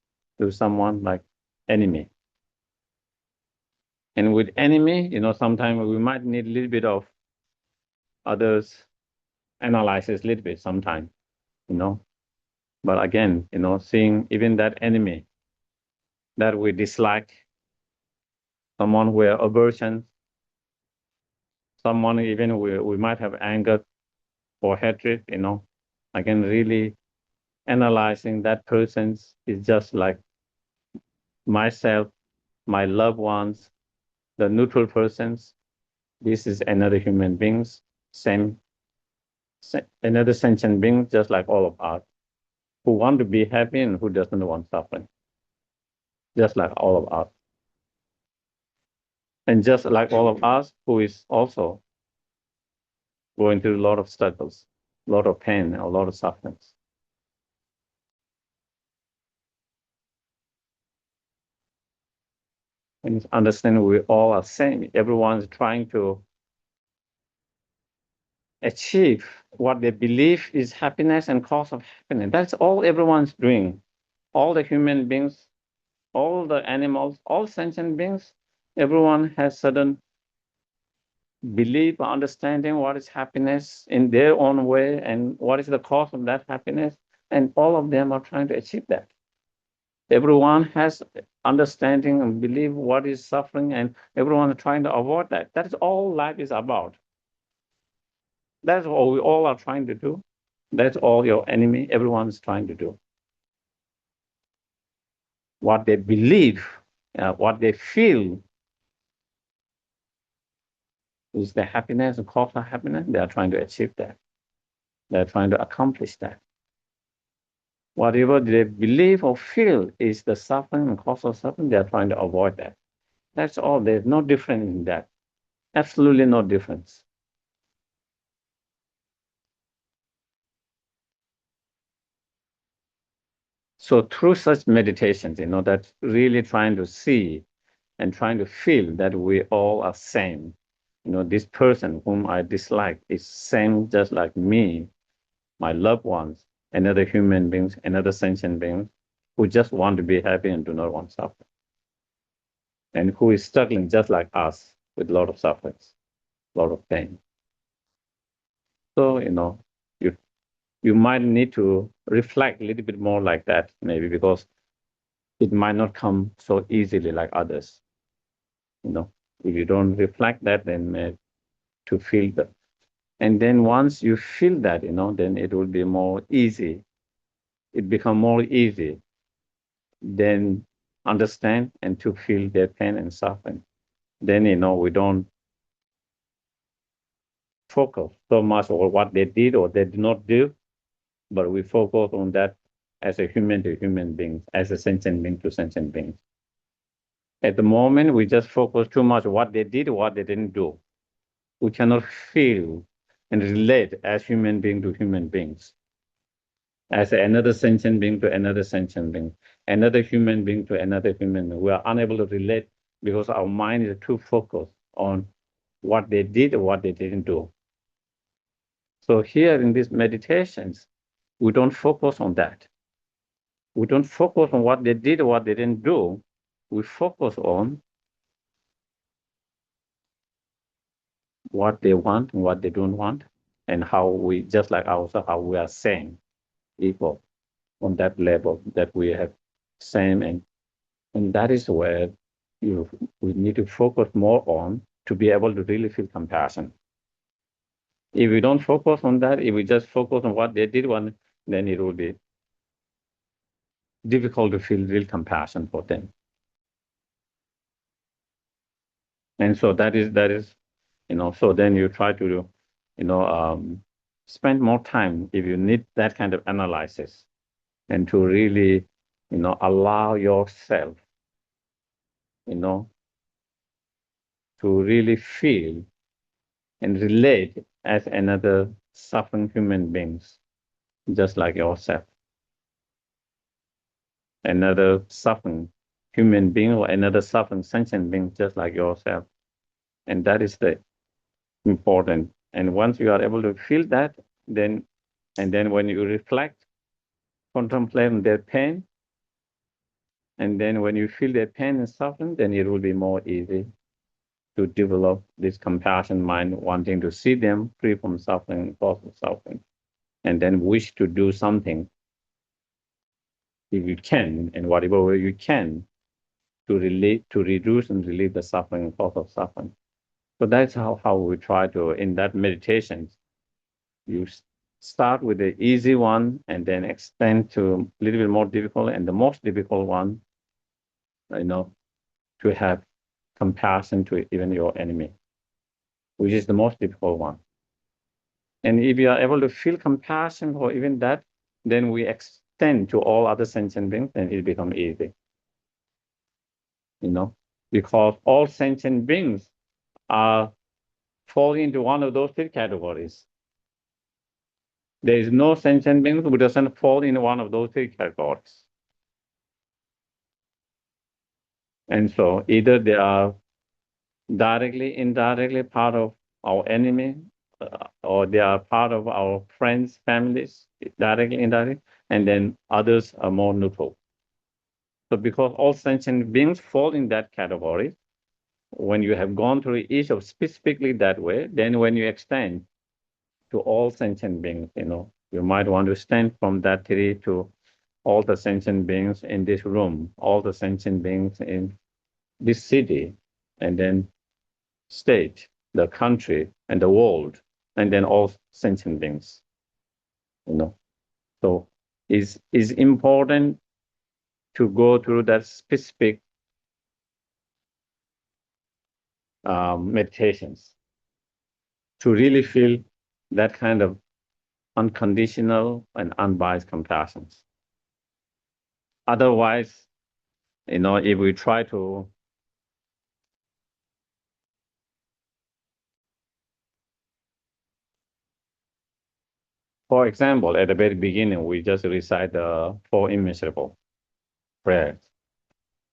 to someone like enemy. And with enemy, sometimes we might need a little bit of others analysis a little bit sometimes, you know. But again, seeing even that enemy that we dislike, someone with aversion, someone even we might have anger or hatred, again, really analyzing that person is just like myself, my loved ones, the neutral persons. This is another human beings, another sentient being, just like all of us, who want to be happy and who doesn't want suffering, just like all of us. And just like all of us, who is also going through a lot of struggles, a lot of pain, a lot of sufferings. And understand we all are same. Everyone's trying to achieve what they believe is happiness and cause of happiness. That's all everyone's doing. All the human beings, all the animals, all sentient beings, everyone has certain belief, understanding what is happiness in their own way and what is the cause of that happiness. And all of them are trying to achieve that. Everyone has understanding and believe what is suffering, and everyone is trying to avoid that. That's all life is about. That's what we all are trying to do. That's all your enemy, everyone's trying to do. What they believe, what they feel is the happiness, the cause of happiness. They are trying to achieve that. They're trying to accomplish that. Whatever they believe or feel is the suffering and cause of suffering, they are trying to avoid that. That's all. There's no difference in that. Absolutely no difference. So through such meditations, that's really trying to see and trying to feel that we all are same. This person whom I dislike is same just like me, my loved ones, another human beings, another sentient being who just want to be happy and do not want suffering. And who is struggling just like us with a lot of sufferings, a lot of pain. So, you might need to reflect a little bit more like that, maybe because it might not come so easily like others. If you don't reflect that, then to feel that. And then once you feel that, then it will be more easy. It become more easy then understand and to feel their pain and suffering. Then, we don't focus so much on what they did or they did not do, but we focus on that as a human to human being, as a sentient being to sentient being. At the moment, we just focus too much on what they did or what they didn't do. We cannot feel and relate as human being to human beings, as another sentient being to another sentient being, another human being to another human being. We are unable to relate because our mind is too focused on what they did or what they didn't do. So here in these meditations, we don't focus on that. We don't focus on what they did or what they didn't do. We focus on what they want and what they don't want, and how we, just like ourselves, how we are same, equal on that level, that we have same, and that is where we need to focus more on to be able to really feel compassion. If we don't focus on that, if we just focus on what they did, then it will be difficult to feel real compassion for them. And so that is, so then you try to, spend more time if you need that kind of analysis, and to really, allow yourself, to really feel and relate as another suffering human beings, just like yourself. Another suffering human being or another suffering sentient being, just like yourself. And that is the important. And once you are able to feel that, then when you reflect, contemplate on their pain, and then when you feel their pain and suffering, then it will be more easy to develop this compassion mind, wanting to see them free from suffering, cause of suffering, and then wish to do something if you can, in whatever way you can, to reduce and relieve the suffering, cause of suffering. So that's how we try to, in that meditation, you start with the easy one and then extend to a little bit more difficult, and the most difficult one, to have compassion to even your enemy, which is the most difficult one. And if you are able to feel compassion for even that, then we extend to all other sentient beings, and it becomes easy. Because all sentient beings are falling into one of those three categories. There is no sentient being who doesn't fall in one of those three categories. And so either they are directly, indirectly part of our enemy, or they are part of our friends, families, directly, indirectly, and then others are more neutral. So because all sentient beings fall in that category, when you have gone through each of specifically that way, then when you extend to all sentient beings, you might want to extend from that tree to all the sentient beings in this room, all the sentient beings in this city, and then state, the country, and the world, and then all sentient beings. So it's important to go through that specific meditations to really feel that kind of unconditional and unbiased compassion. Otherwise, if we try to, for example, at the very beginning, we just recite the four immeasurable prayers.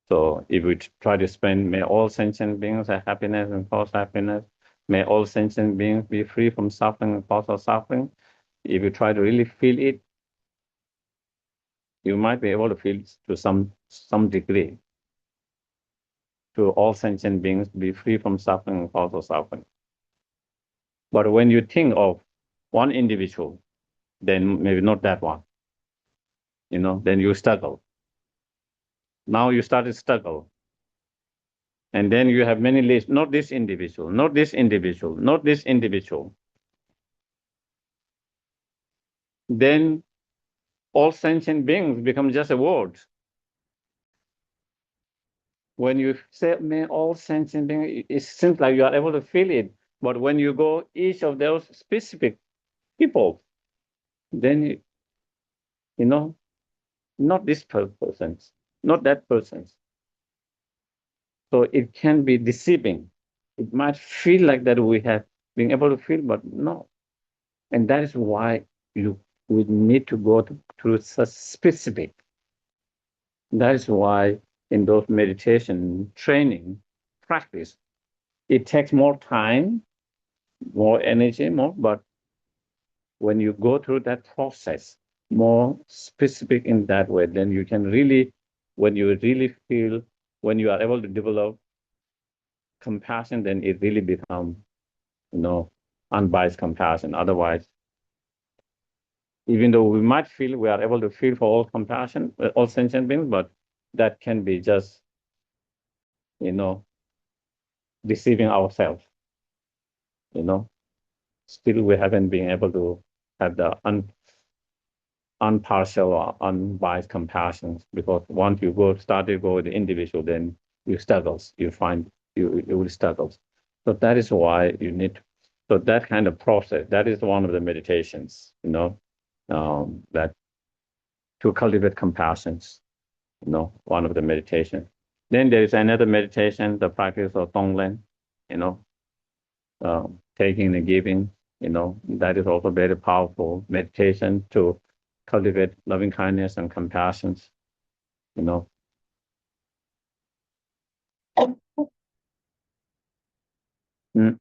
So if we try to spend, may all sentient beings have happiness and cause happiness, may all sentient beings be free from suffering and cause of suffering. If you try to really feel it, you might be able to feel to some degree, to all sentient beings be free from suffering and cause of suffering. But when you think of one individual, then maybe not that one, then you struggle. Now you start to struggle. And then you have many lists, not this individual, not this individual, not this individual. Then all sentient beings become just a word. When you say, may all sentient beings, it seems like you are able to feel it. But when you go each of those specific people, then, not this person's, not that person's. So it can be deceiving. It might feel like that we have been able to feel, but no. And that is why you would need to go through such specific. That is why in those meditation training practice, it takes more time, more energy, more, but when you go through that process, more specific in that way, then you can really, when you really feel, when you are able to develop compassion, then it really becomes, unbiased compassion. Otherwise, even though we might feel we are able to feel for all compassion, all sentient beings, but that can be just, deceiving ourselves, you know. Still, we haven't been able to have the unpartial or unbiased compassion because once you start to go with the individual, then you struggles, you find you will struggle. So that is why you need, so that kind of process, that is one of the meditations, that to cultivate compassions, one of the meditation. Then there is another meditation, the practice of Tonglen, you know, taking and giving, that is also very powerful meditation to cultivate loving kindness and compassion, you know. Mm.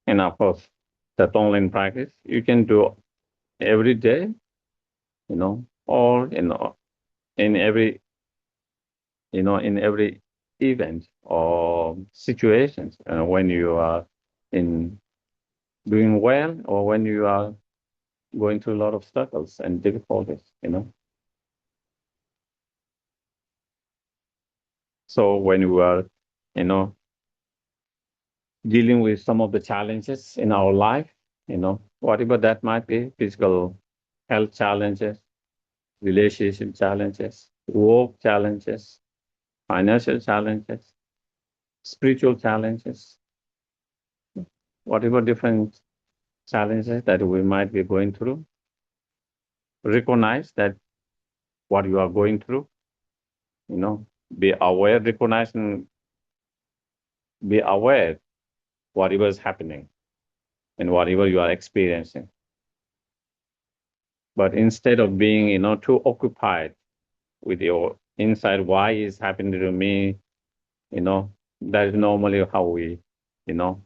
And of course, the Tonglen practice you can do every day, or in every, in every event or situations, when you are in doing well or when you are going through a lot of struggles and difficulties. So when you are, you know, dealing with some of the challenges in our life, whatever that might be, physical health challenges, relationship challenges, work challenges, financial challenges, spiritual challenges, whatever different challenges that we might be going through, recognize that what you are going through, be aware, recognize and be aware whatever is happening and whatever you are experiencing. But instead of being, too occupied with your inside, why is happening to me, that is normally how we, you know,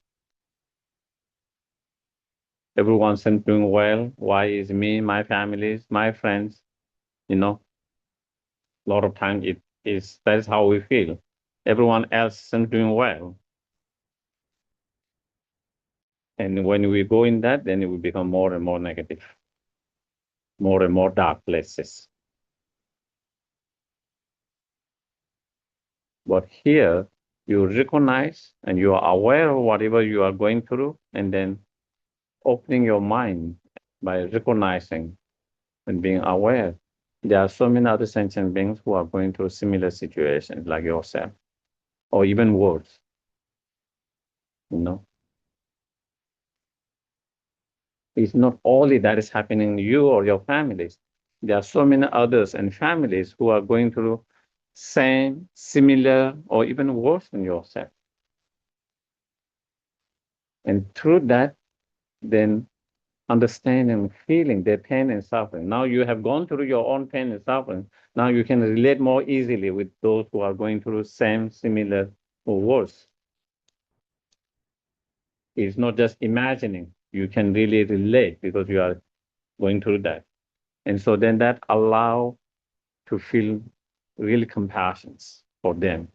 everyone seems doing well. Why is me, my families, my friends, a lot of time it is, that's how we feel. Everyone else seems doing well. And when we go in that, then it will become more and more negative, more and more dark places. But here, you recognize and you are aware of whatever you are going through, and then opening your mind by recognizing and being aware. There are so many other sentient beings who are going through similar situations like yourself, or even worse. It's not only that is happening to you or your families. There are so many others and families who are going through same, similar, or even worse than yourself. And through that, then understanding, feeling their pain and suffering. Now you have gone through your own pain and suffering. Now you can relate more easily with those who are going through same, similar, or worse. It's not just imagining. You can really relate because you are going through that. And so then that allow to feel really compassion for them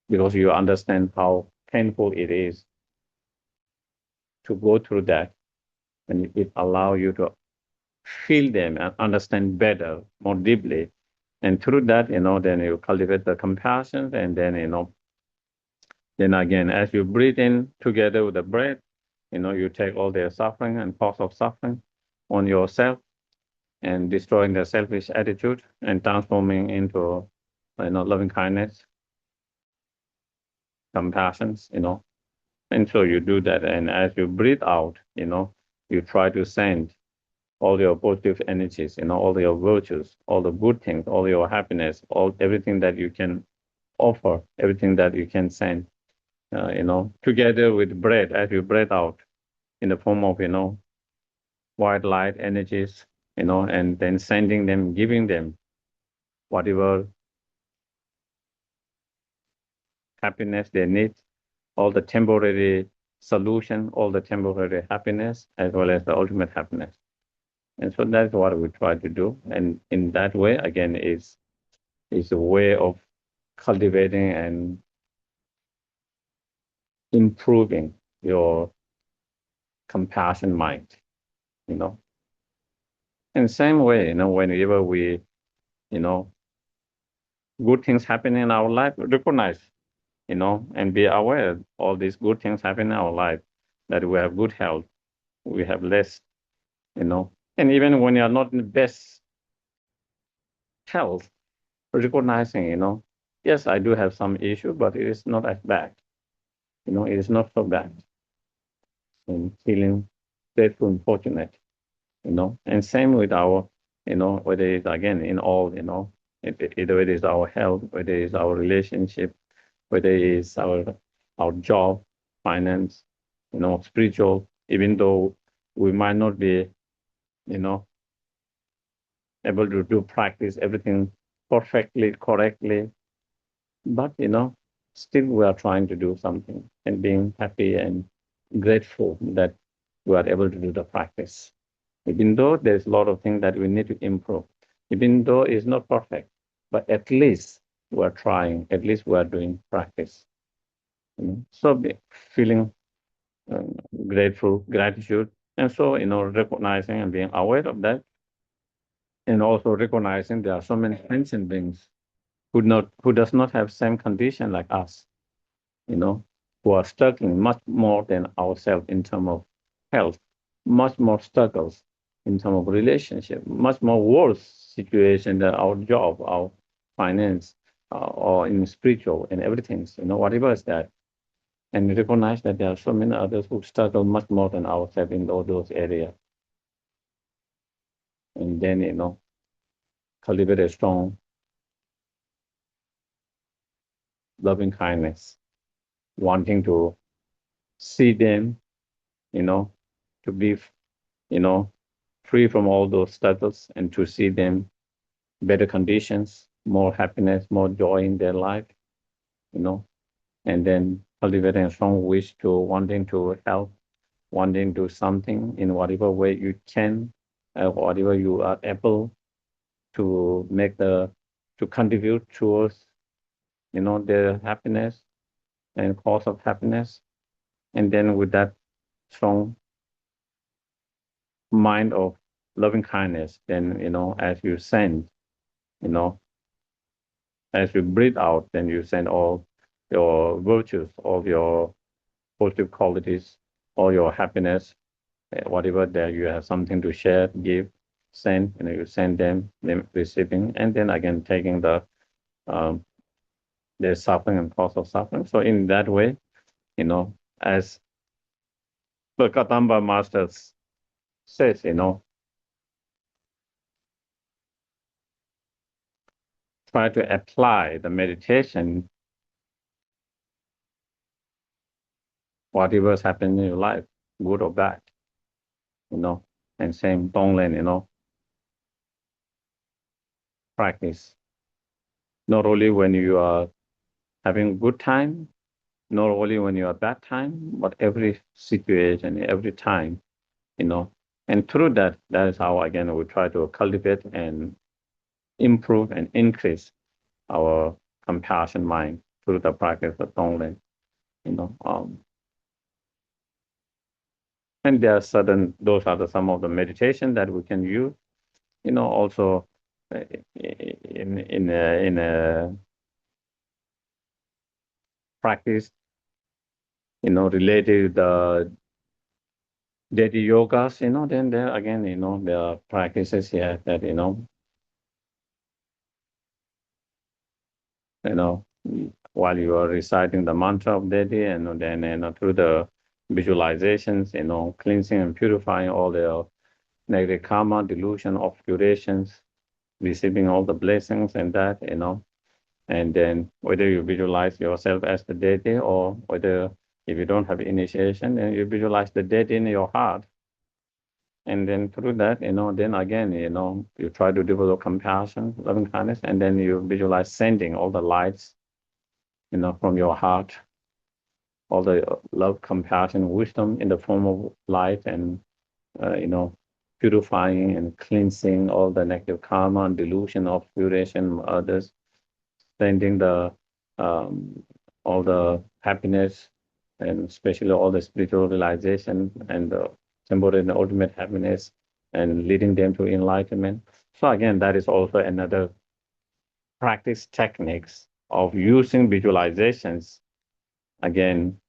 because you understand how painful it is to go through that. And it allow you to feel them and understand better, more deeply. And through that, then you cultivate the compassion. And then, then again, as you breathe in together with the breath, you take all their suffering and cause of suffering on yourself and destroying the selfish attitude and transforming into, loving kindness, compassion. And so you do that. And as you breathe out, you try to send all your positive energies, all your virtues, all the good things, all your happiness, everything that you can offer everything that you can send, together with breath, as you breathe out in the form of, white light energies, and then sending them, giving them whatever happiness they need, all the temporary solution, all the temporary happiness, as well as the ultimate happiness. And so that's what we try to do. And in that way, again, is a way of cultivating and improving your compassion mind, you know. In the same way, whenever we, you know, good things happen in our life, recognize, and be aware all these good things happen in our life, that we have good health, we have less, and even when you're not in the best health, recognizing, yes, I do have some issue, but it is not as bad. It is not so bad. And feeling grateful and fortunate, and same with our, whether it's again in all, either it is our health, whether it is our relationship, whether it is our job, finance, spiritual, even though we might not be, you know, able to do practice everything perfectly, correctly, but still we are trying to do something and being happy and grateful that we are able to do the practice. Even though there's a lot of things that we need to improve, even though it's not perfect, but at least we're trying, at least we're doing practice. So feeling grateful, gratitude, and so recognizing and being aware of that, and also recognizing there are so many sentient beings who does not have same condition like us, you know, who are struggling much more than ourselves in terms of health, much more struggles in terms of relationship, much more worse situation than our job, our finance, or in spiritual and everything, whatever is that. And recognize that there are so many others who struggle much more than ourselves in all those areas. And then, cultivate a strong, loving kindness, wanting to see them, to be, you know, free from all those struggles and to see them better conditions, more happiness, more joy in their life, you know, and then cultivating a strong wish to wanting to help, wanting to do something in whatever way you can, whatever you are able to to contribute towards, their happiness and cause of happiness. And then with that strong mind of loving kindness, then, as you send, you know, as you breathe out, then you send all your virtues, all your positive qualities, all your happiness, whatever that you have something to share, give, send, you send them receiving, and then again taking um, the suffering and cause of suffering. So in that way, as the Katamba Masters says, try to apply the meditation, whatever's happening in your life, good or bad, and same Tonglen, practice. Not only when you are having good time, not only when you are bad time, but every situation, every time, you know. And through that, that is how, again, we try to cultivate and improve and increase our compassion mind through the practice of Tonglen, you know. And there are those are some of the meditation that we can use, also in a practice, related to the daily yogas, then there again, there are practices here that, you know, while you are reciting the mantra of deity, and then, through the visualizations, cleansing and purifying all the negative karma, delusion, obscurations, receiving all the blessings and that, And then whether you visualize yourself as the deity, or whether if you don't have initiation, then you visualize the deity in your heart. And then through that, then again, you try to develop compassion, loving kindness, and then you visualize sending all the lights, from your heart, all the love, compassion, wisdom in the form of light, and, purifying and cleansing all the negative karma and delusion of duration others, sending the all the happiness, and especially all the spiritual realization and the symbol and the ultimate happiness, and leading them to enlightenment. So again, that is also another practice techniques of using visualizations, again,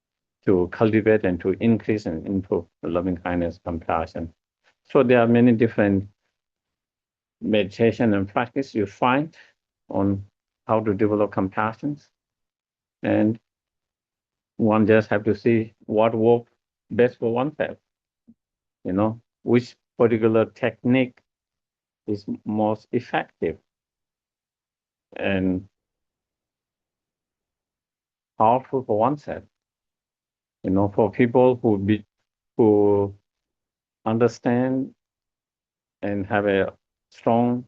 to cultivate and to increase and improve the loving kindness, compassion. So there are many different meditation and practice you find on how to develop compassion. And one just have to see what works best for oneself, which particular technique is most effective and powerful for oneself. For people who understand and have a strong,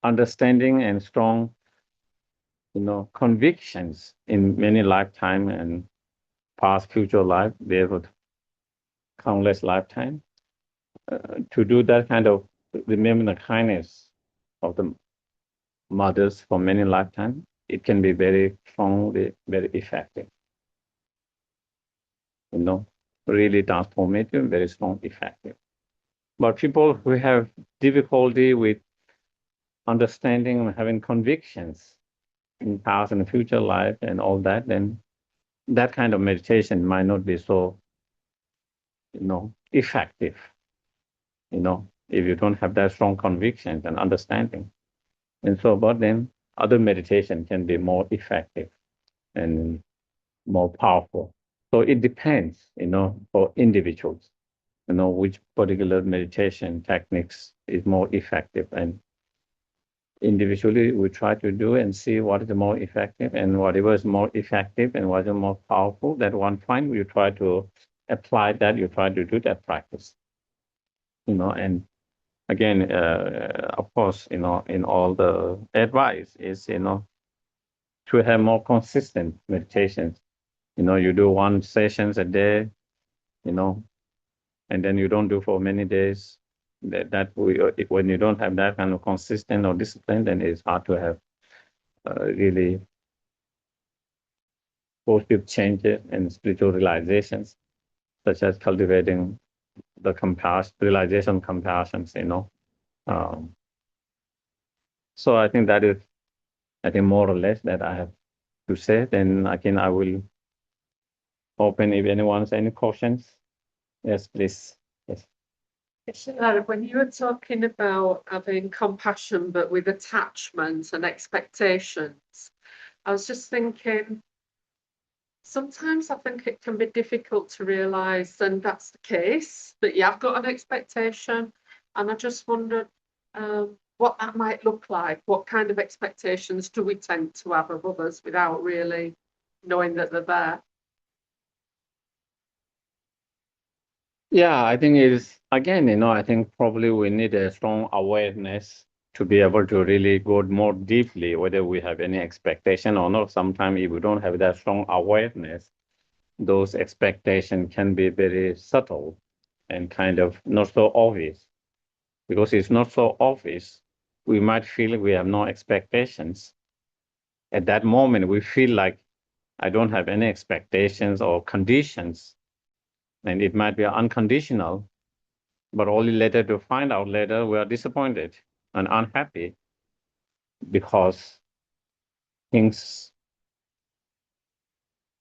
understanding and strong, convictions in many lifetime and past, future life, there were countless lifetime, to do that kind of remember the kindness of the mothers for many lifetimes, it can be very strongly, very effective. Really transformative, very strong, effective. But people who have difficulty with understanding and having convictions in past and future life and all that, then that kind of meditation might not be so, effective, if you don't have that strong convictions and understanding. And so, but then other meditation can be more effective and more powerful. So it depends, for individuals, which particular meditation techniques is more effective. And individually, we try to do and see what is more effective, and whatever is more effective and what is more powerful, that one find, you try to apply that, you try to do that practice, and again, of course, in all the advice is, to have more consistent meditations. You do one sessions a day, and then you don't do for many days. When you don't have that kind of consistent or discipline, then it's hard to have really positive changes and spiritual realizations, such as cultivating the realization compassions, Um, so I think that is, more or less that I have to say. Then again, I will open if anyone has any questions. Yes, please. Yes. Sherab, when you were talking about having compassion but with attachment and expectations, I was just thinking, sometimes I think it can be difficult to realise, and that's the case, that you have got an expectation. And I just wondered what that might look like. What kind of expectations do we tend to have of others without really knowing that they're there? Yeah, I think it is, again, I think probably we need a strong awareness to be able to really go more deeply, whether we have any expectation or not. Sometimes if we don't have that strong awareness, those expectations can be very subtle and kind of not so obvious. Because it's not so obvious, we might feel we have no expectations. At that moment, we feel like I don't have any expectations or conditions, and it might be unconditional, but only later to find out later we are disappointed and unhappy because things.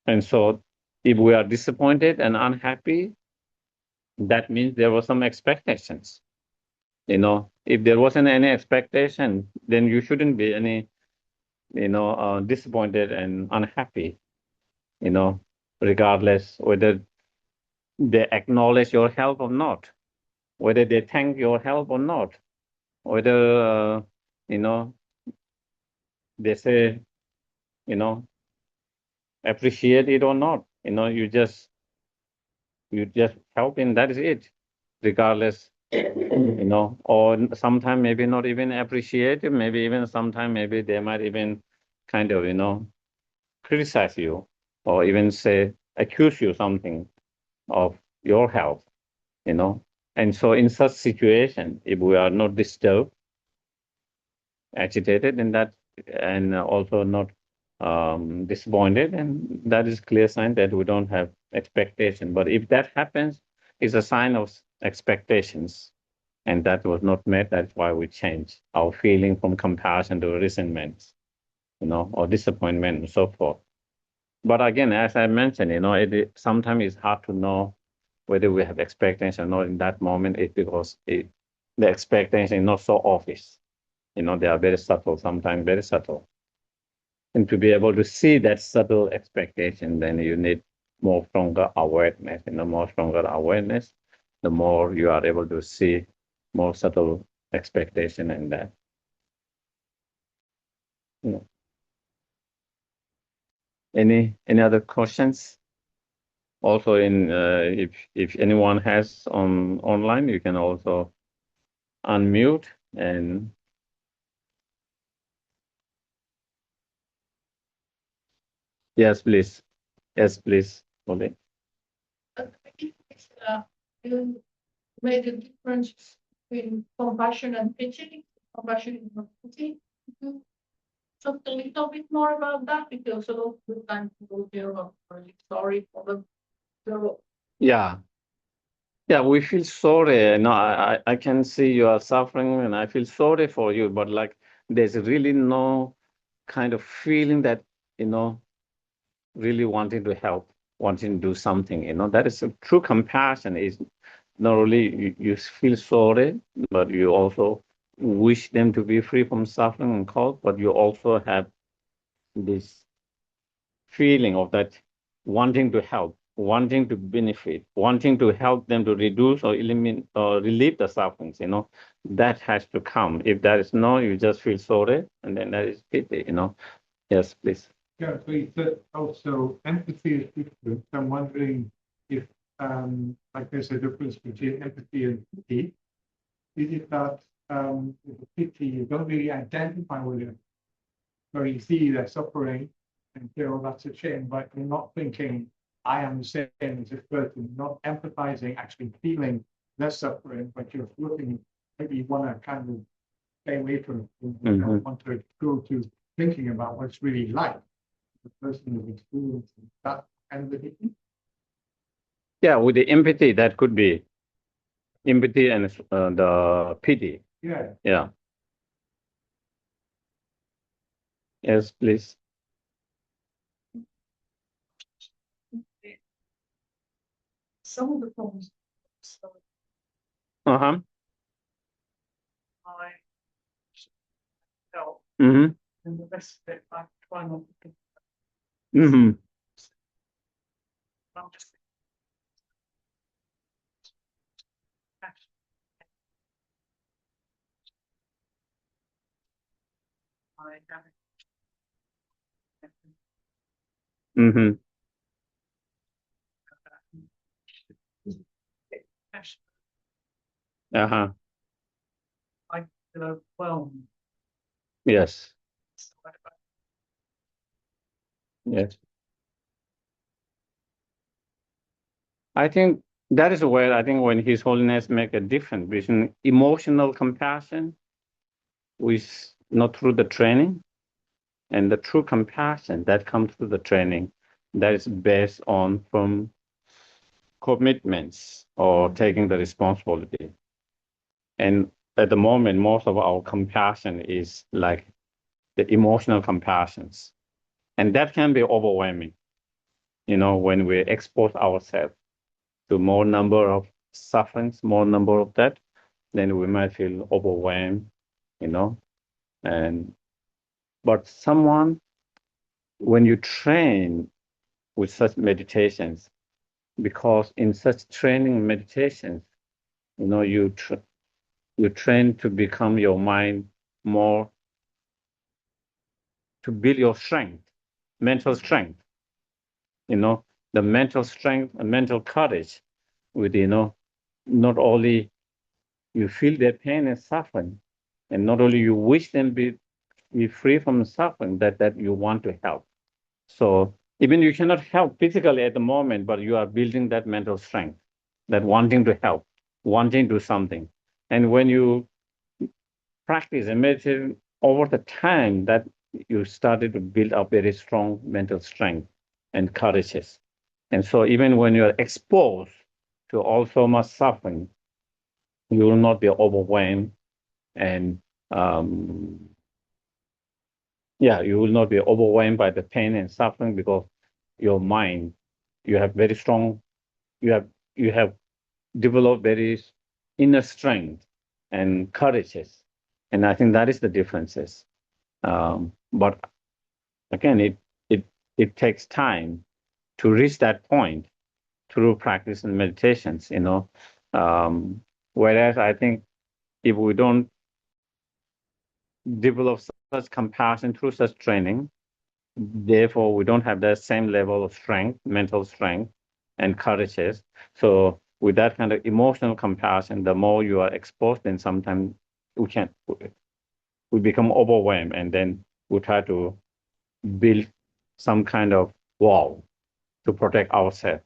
And so if we are disappointed and unhappy, that means there were some expectations. If there wasn't any expectation, then you shouldn't be any, disappointed and unhappy, regardless whether they acknowledge your help or not, whether they thank your help or not, whether, you know, they say, you know, appreciate it or not. You just helping, that is it, regardless, or sometimes maybe not even appreciate it, maybe even sometimes maybe they might even kind of, criticize you or even say, accuse you something of your health, you know. And so in such situation, if we are not disturbed, agitated in that, and also not disappointed, and that is clear sign that we don't have expectation. But if that happens, it's a sign of expectations, and that was not met. That's why we change our feeling from compassion to resentment, or disappointment and so forth. But again, as I mentioned, sometimes it's hard to know whether we have expectation or not in that moment. It's because the expectation is not so obvious. They are very subtle, sometimes very subtle. And to be able to see that subtle expectation, then you need more stronger awareness. More stronger awareness, the more you are able to see more subtle expectation in that. Any other questions? Also, if anyone has online, you can also unmute and yes, please. Yes, please. Okay. You made a difference between compassion and pity. Compassion and pity. Could you talk a little bit more about that? Because a lot of the time people here are really sorry for them. Yeah. Yeah, we feel sorry. No, I can see you are suffering and I feel sorry for you, but like there's really no kind of feeling that, really wanting to help, wanting to do something, that is a true compassion is not only you feel sorry, but you also wish them to be free from suffering and cold, but you also have this feeling of that wanting to help, wanting to benefit, wanting to help them to reduce or eliminate or relieve the sufferings, that has to come. If that is no, you just feel sorry, and then that is pity, Yes, please. Yeah, so you said also empathy is different. I'm wondering if, like there's a difference between empathy and pity. Is it that with the pity, you don't really identify with it, where you see their suffering and feel that's a shame, but you're not thinking, I am the same as this person, not empathizing, actually feeling their suffering, but you're looking, maybe you want to kind of stay away from it, you don't want to go to thinking about what it's really like. The person is experiencing that kind of addiction. Yeah, with the empathy, that could be empathy and the pity. Yeah. Yeah. Yes, please. Some of the problems Uh-huh. I felt, Mm-hmm. and the rest of it I try not to think. Mm-hmm. I'm just I Mm-hmm. Uh-huh. I feel overwhelmed. Yes. Yes. I think that is where I think when His Holiness make a difference between emotional compassion, which not through the training, and the true compassion that comes through the training, that is based on from commitments or taking the responsibility. And at the moment, most of our compassion is like the emotional compassions. And that can be overwhelming, when we expose ourselves to more number of sufferings, more number of that, then we might feel overwhelmed, And but someone, when you train with such meditations, because in such training meditations, you train to become your mind more, to build your strength, mental strength, the mental strength and mental courage with, not only you feel their pain and suffering, and not only you wish them be free from suffering, that you want to help. So even you cannot help physically at the moment, but you are building that mental strength, that wanting to help, wanting to do something. And when you practice and meditate over the time, that you started to build up very strong mental strength and courages. And so even when you are exposed to all so much suffering, you will not be overwhelmed, and you will not be overwhelmed by the pain and suffering, because your mind, you have very strong, you have developed very inner strength and courages. And I think that is the differences. But again, it takes time to reach that point through practice and meditations, whereas I think if we don't develop such compassion through such training, therefore we don't have that same level of strength, mental strength and courages. So with that kind of emotional compassion, the more you are exposed, then sometimes we become overwhelmed, and then we try to build some kind of wall to protect ourselves,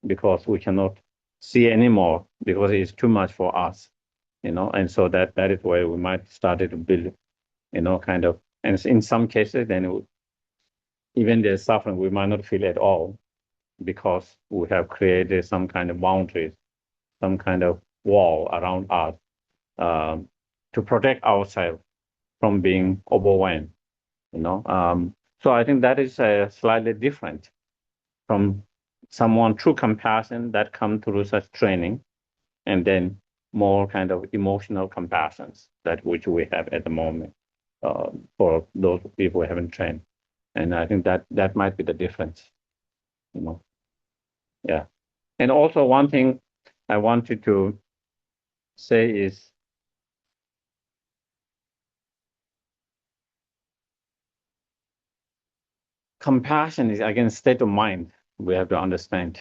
because we cannot see anymore, because it's too much for us, and so that is where we might start to build, kind of, and in some cases, then even the suffering we might not feel at all, because we have created some kind of boundaries, some kind of wall around us, to protect ourselves from being overwhelmed, So I think that is slightly different from someone true compassion that come through such training, and then more kind of emotional compassions, that which we have at the moment, for those people who haven't trained. And I think that might be the difference, Yeah. And also one thing I wanted to say is, compassion is, again, state of mind. We have to understand,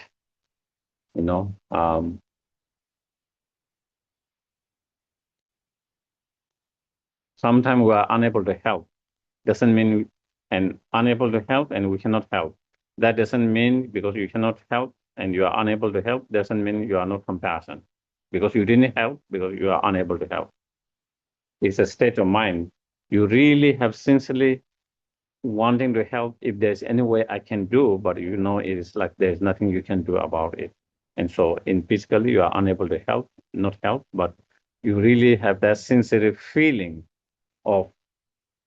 sometimes we are unable to help. Doesn't mean, and unable to help and we cannot help. That doesn't mean because you cannot help and you are unable to help, doesn't mean you are not compassionate. Because you didn't help, because you are unable to help. It's a state of mind. You really have sincerely wanting to help if there's any way I can do, but it is like there's nothing you can do about it. And so in physically, you are unable to help, not help, but you really have that sincere feeling of,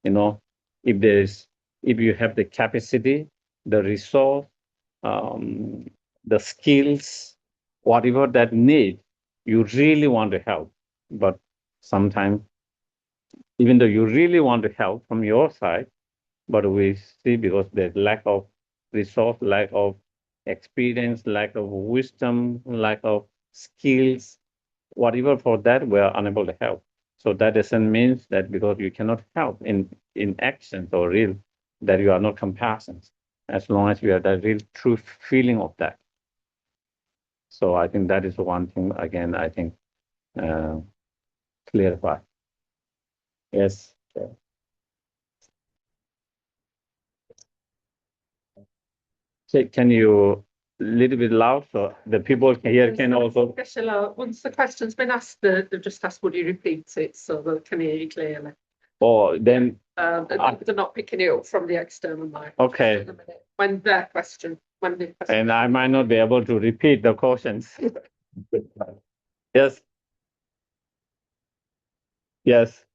if you have the capacity, the resource, the skills, whatever that need, you really want to help. But sometimes, even though you really want to help from your side, but we see, because there's lack of resource, lack of experience, lack of wisdom, lack of skills, whatever, for that, we are unable to help. So that doesn't mean that because you cannot help in actions or real, that you are not compassionate, as long as you have that real true feeling of that. So I think that is one thing, again, I think, clarify. Yes. So can you little bit loud so the people here can also? Geshe-la, once the question's been asked, they've just asked, would you repeat it so they can hear you clearly? Or then They're not picking it up from the external mic. Okay. When the question. And I might not be able to repeat the questions. Yes. Yes.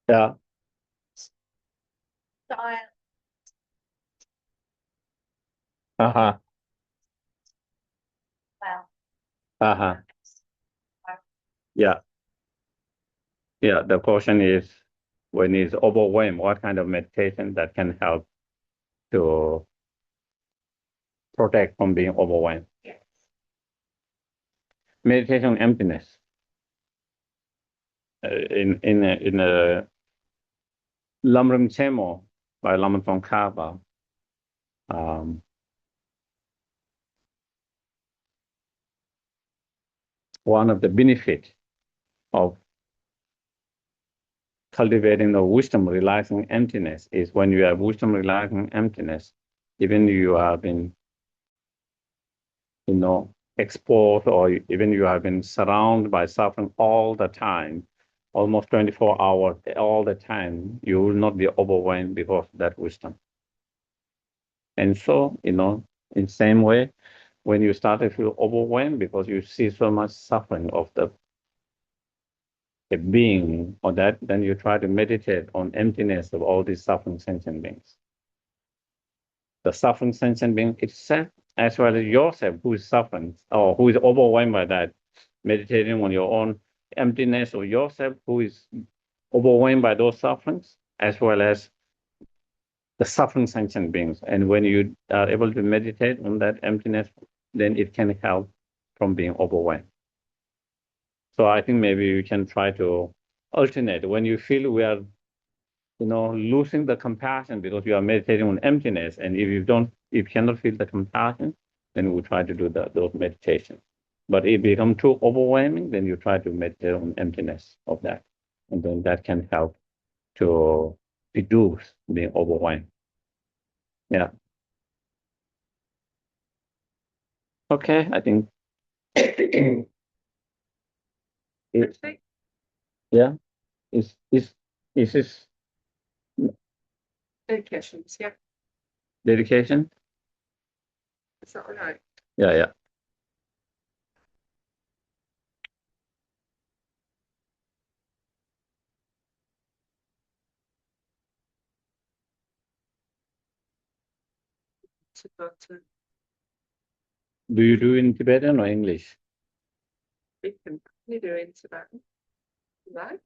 Yeah. Uh-huh. Uh-huh. Yeah. Yeah. The question is, when it's overwhelmed, what kind of meditation that can help to protect from being overwhelmed? meditation on emptiness. In a Lamrim Chemo by Laman von Kaba. One of the benefits of cultivating the wisdom realizing emptiness is when you have wisdom realizing emptiness, even you have been, exposed, or even you have been surrounded by suffering all the time, almost 24 hours, all the time, you will not be overwhelmed because of that wisdom. And so, in same way, when you start to feel overwhelmed because you see so much suffering of a being or that, then you try to meditate on emptiness of all these suffering sentient beings. The suffering sentient being itself, as well as yourself who is suffering or who is overwhelmed by that, meditating on your own emptiness of yourself who is overwhelmed by those sufferings, as well as the suffering sentient beings. And when you are able to meditate on that emptiness, then it can help from being overwhelmed. So I think maybe you can try to alternate when you feel we are, losing the compassion because you are meditating on emptiness. And if you cannot feel the compassion, then we try to do those meditations. But if it becomes too overwhelming, then you try to meditate on emptiness of that. And then that can help to reduce being overwhelmed. Yeah. Okay, I think. Yeah. Is this Dedications, yeah. dedication? Is that all right? Yeah. Do you do in Tibetan or English? We can do in Tibetan. Right?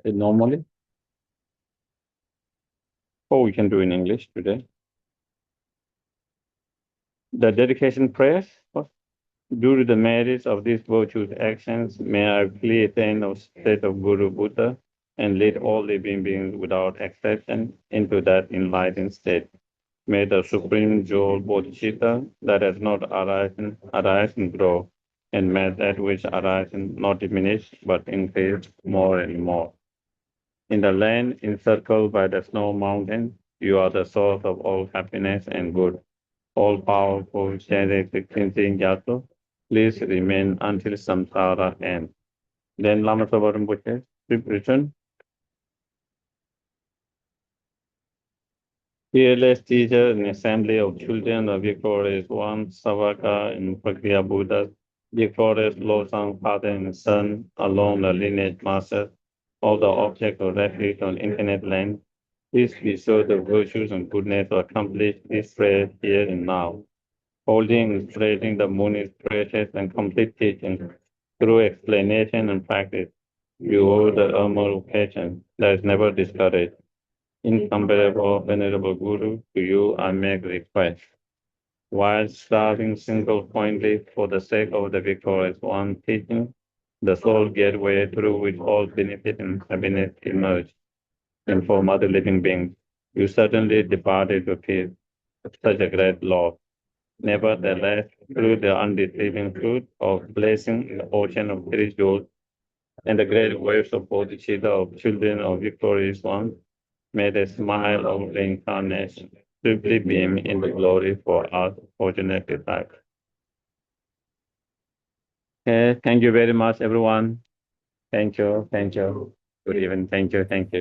Normally? Or we can do in English today. The dedication prayers. Due to the merits of these virtuous actions, may I please attain the state of Guru Buddha and lead all living beings without exception into that enlightened state. May the supreme jewel bodhicitta that has not arisen arise and grow, and may that which arises not diminish but increase more and more. In the land encircled by the snow mountain, you are the source of all happiness and good. All powerful Geshe Thubten Sherab, please remain until samsara ends. Then Lama Zopa Rinpoche, written, fearless teacher in assembly of children of victorious one, Savaka and Pragya Buddha, victorious Losang father and son, along the lineage masters, all the objects of refuge on infinite land. Please be sure the virtues and goodness to accomplish this prayer here and now. Holding and spreading the Muni's precious and complete teaching through explanation and practice. You owe the armor of patience that is never discouraged. Incomparable, venerable Guru, to you I make request. While striving single-pointedly for the sake of the victorious one teaching, the sole gateway through which all benefit and happiness emerge, and for other living beings, you certainly departed with peace, such a great loss. Nevertheless, through the undeceiving truth of blessing in the ocean of spiritual and the great waves of bodhicitta of children of victorious ones, may the smile of reincarnation simply beam in the glory for us fortunate life. Okay, thank you very much, everyone. Thank you. Good evening. Thank you.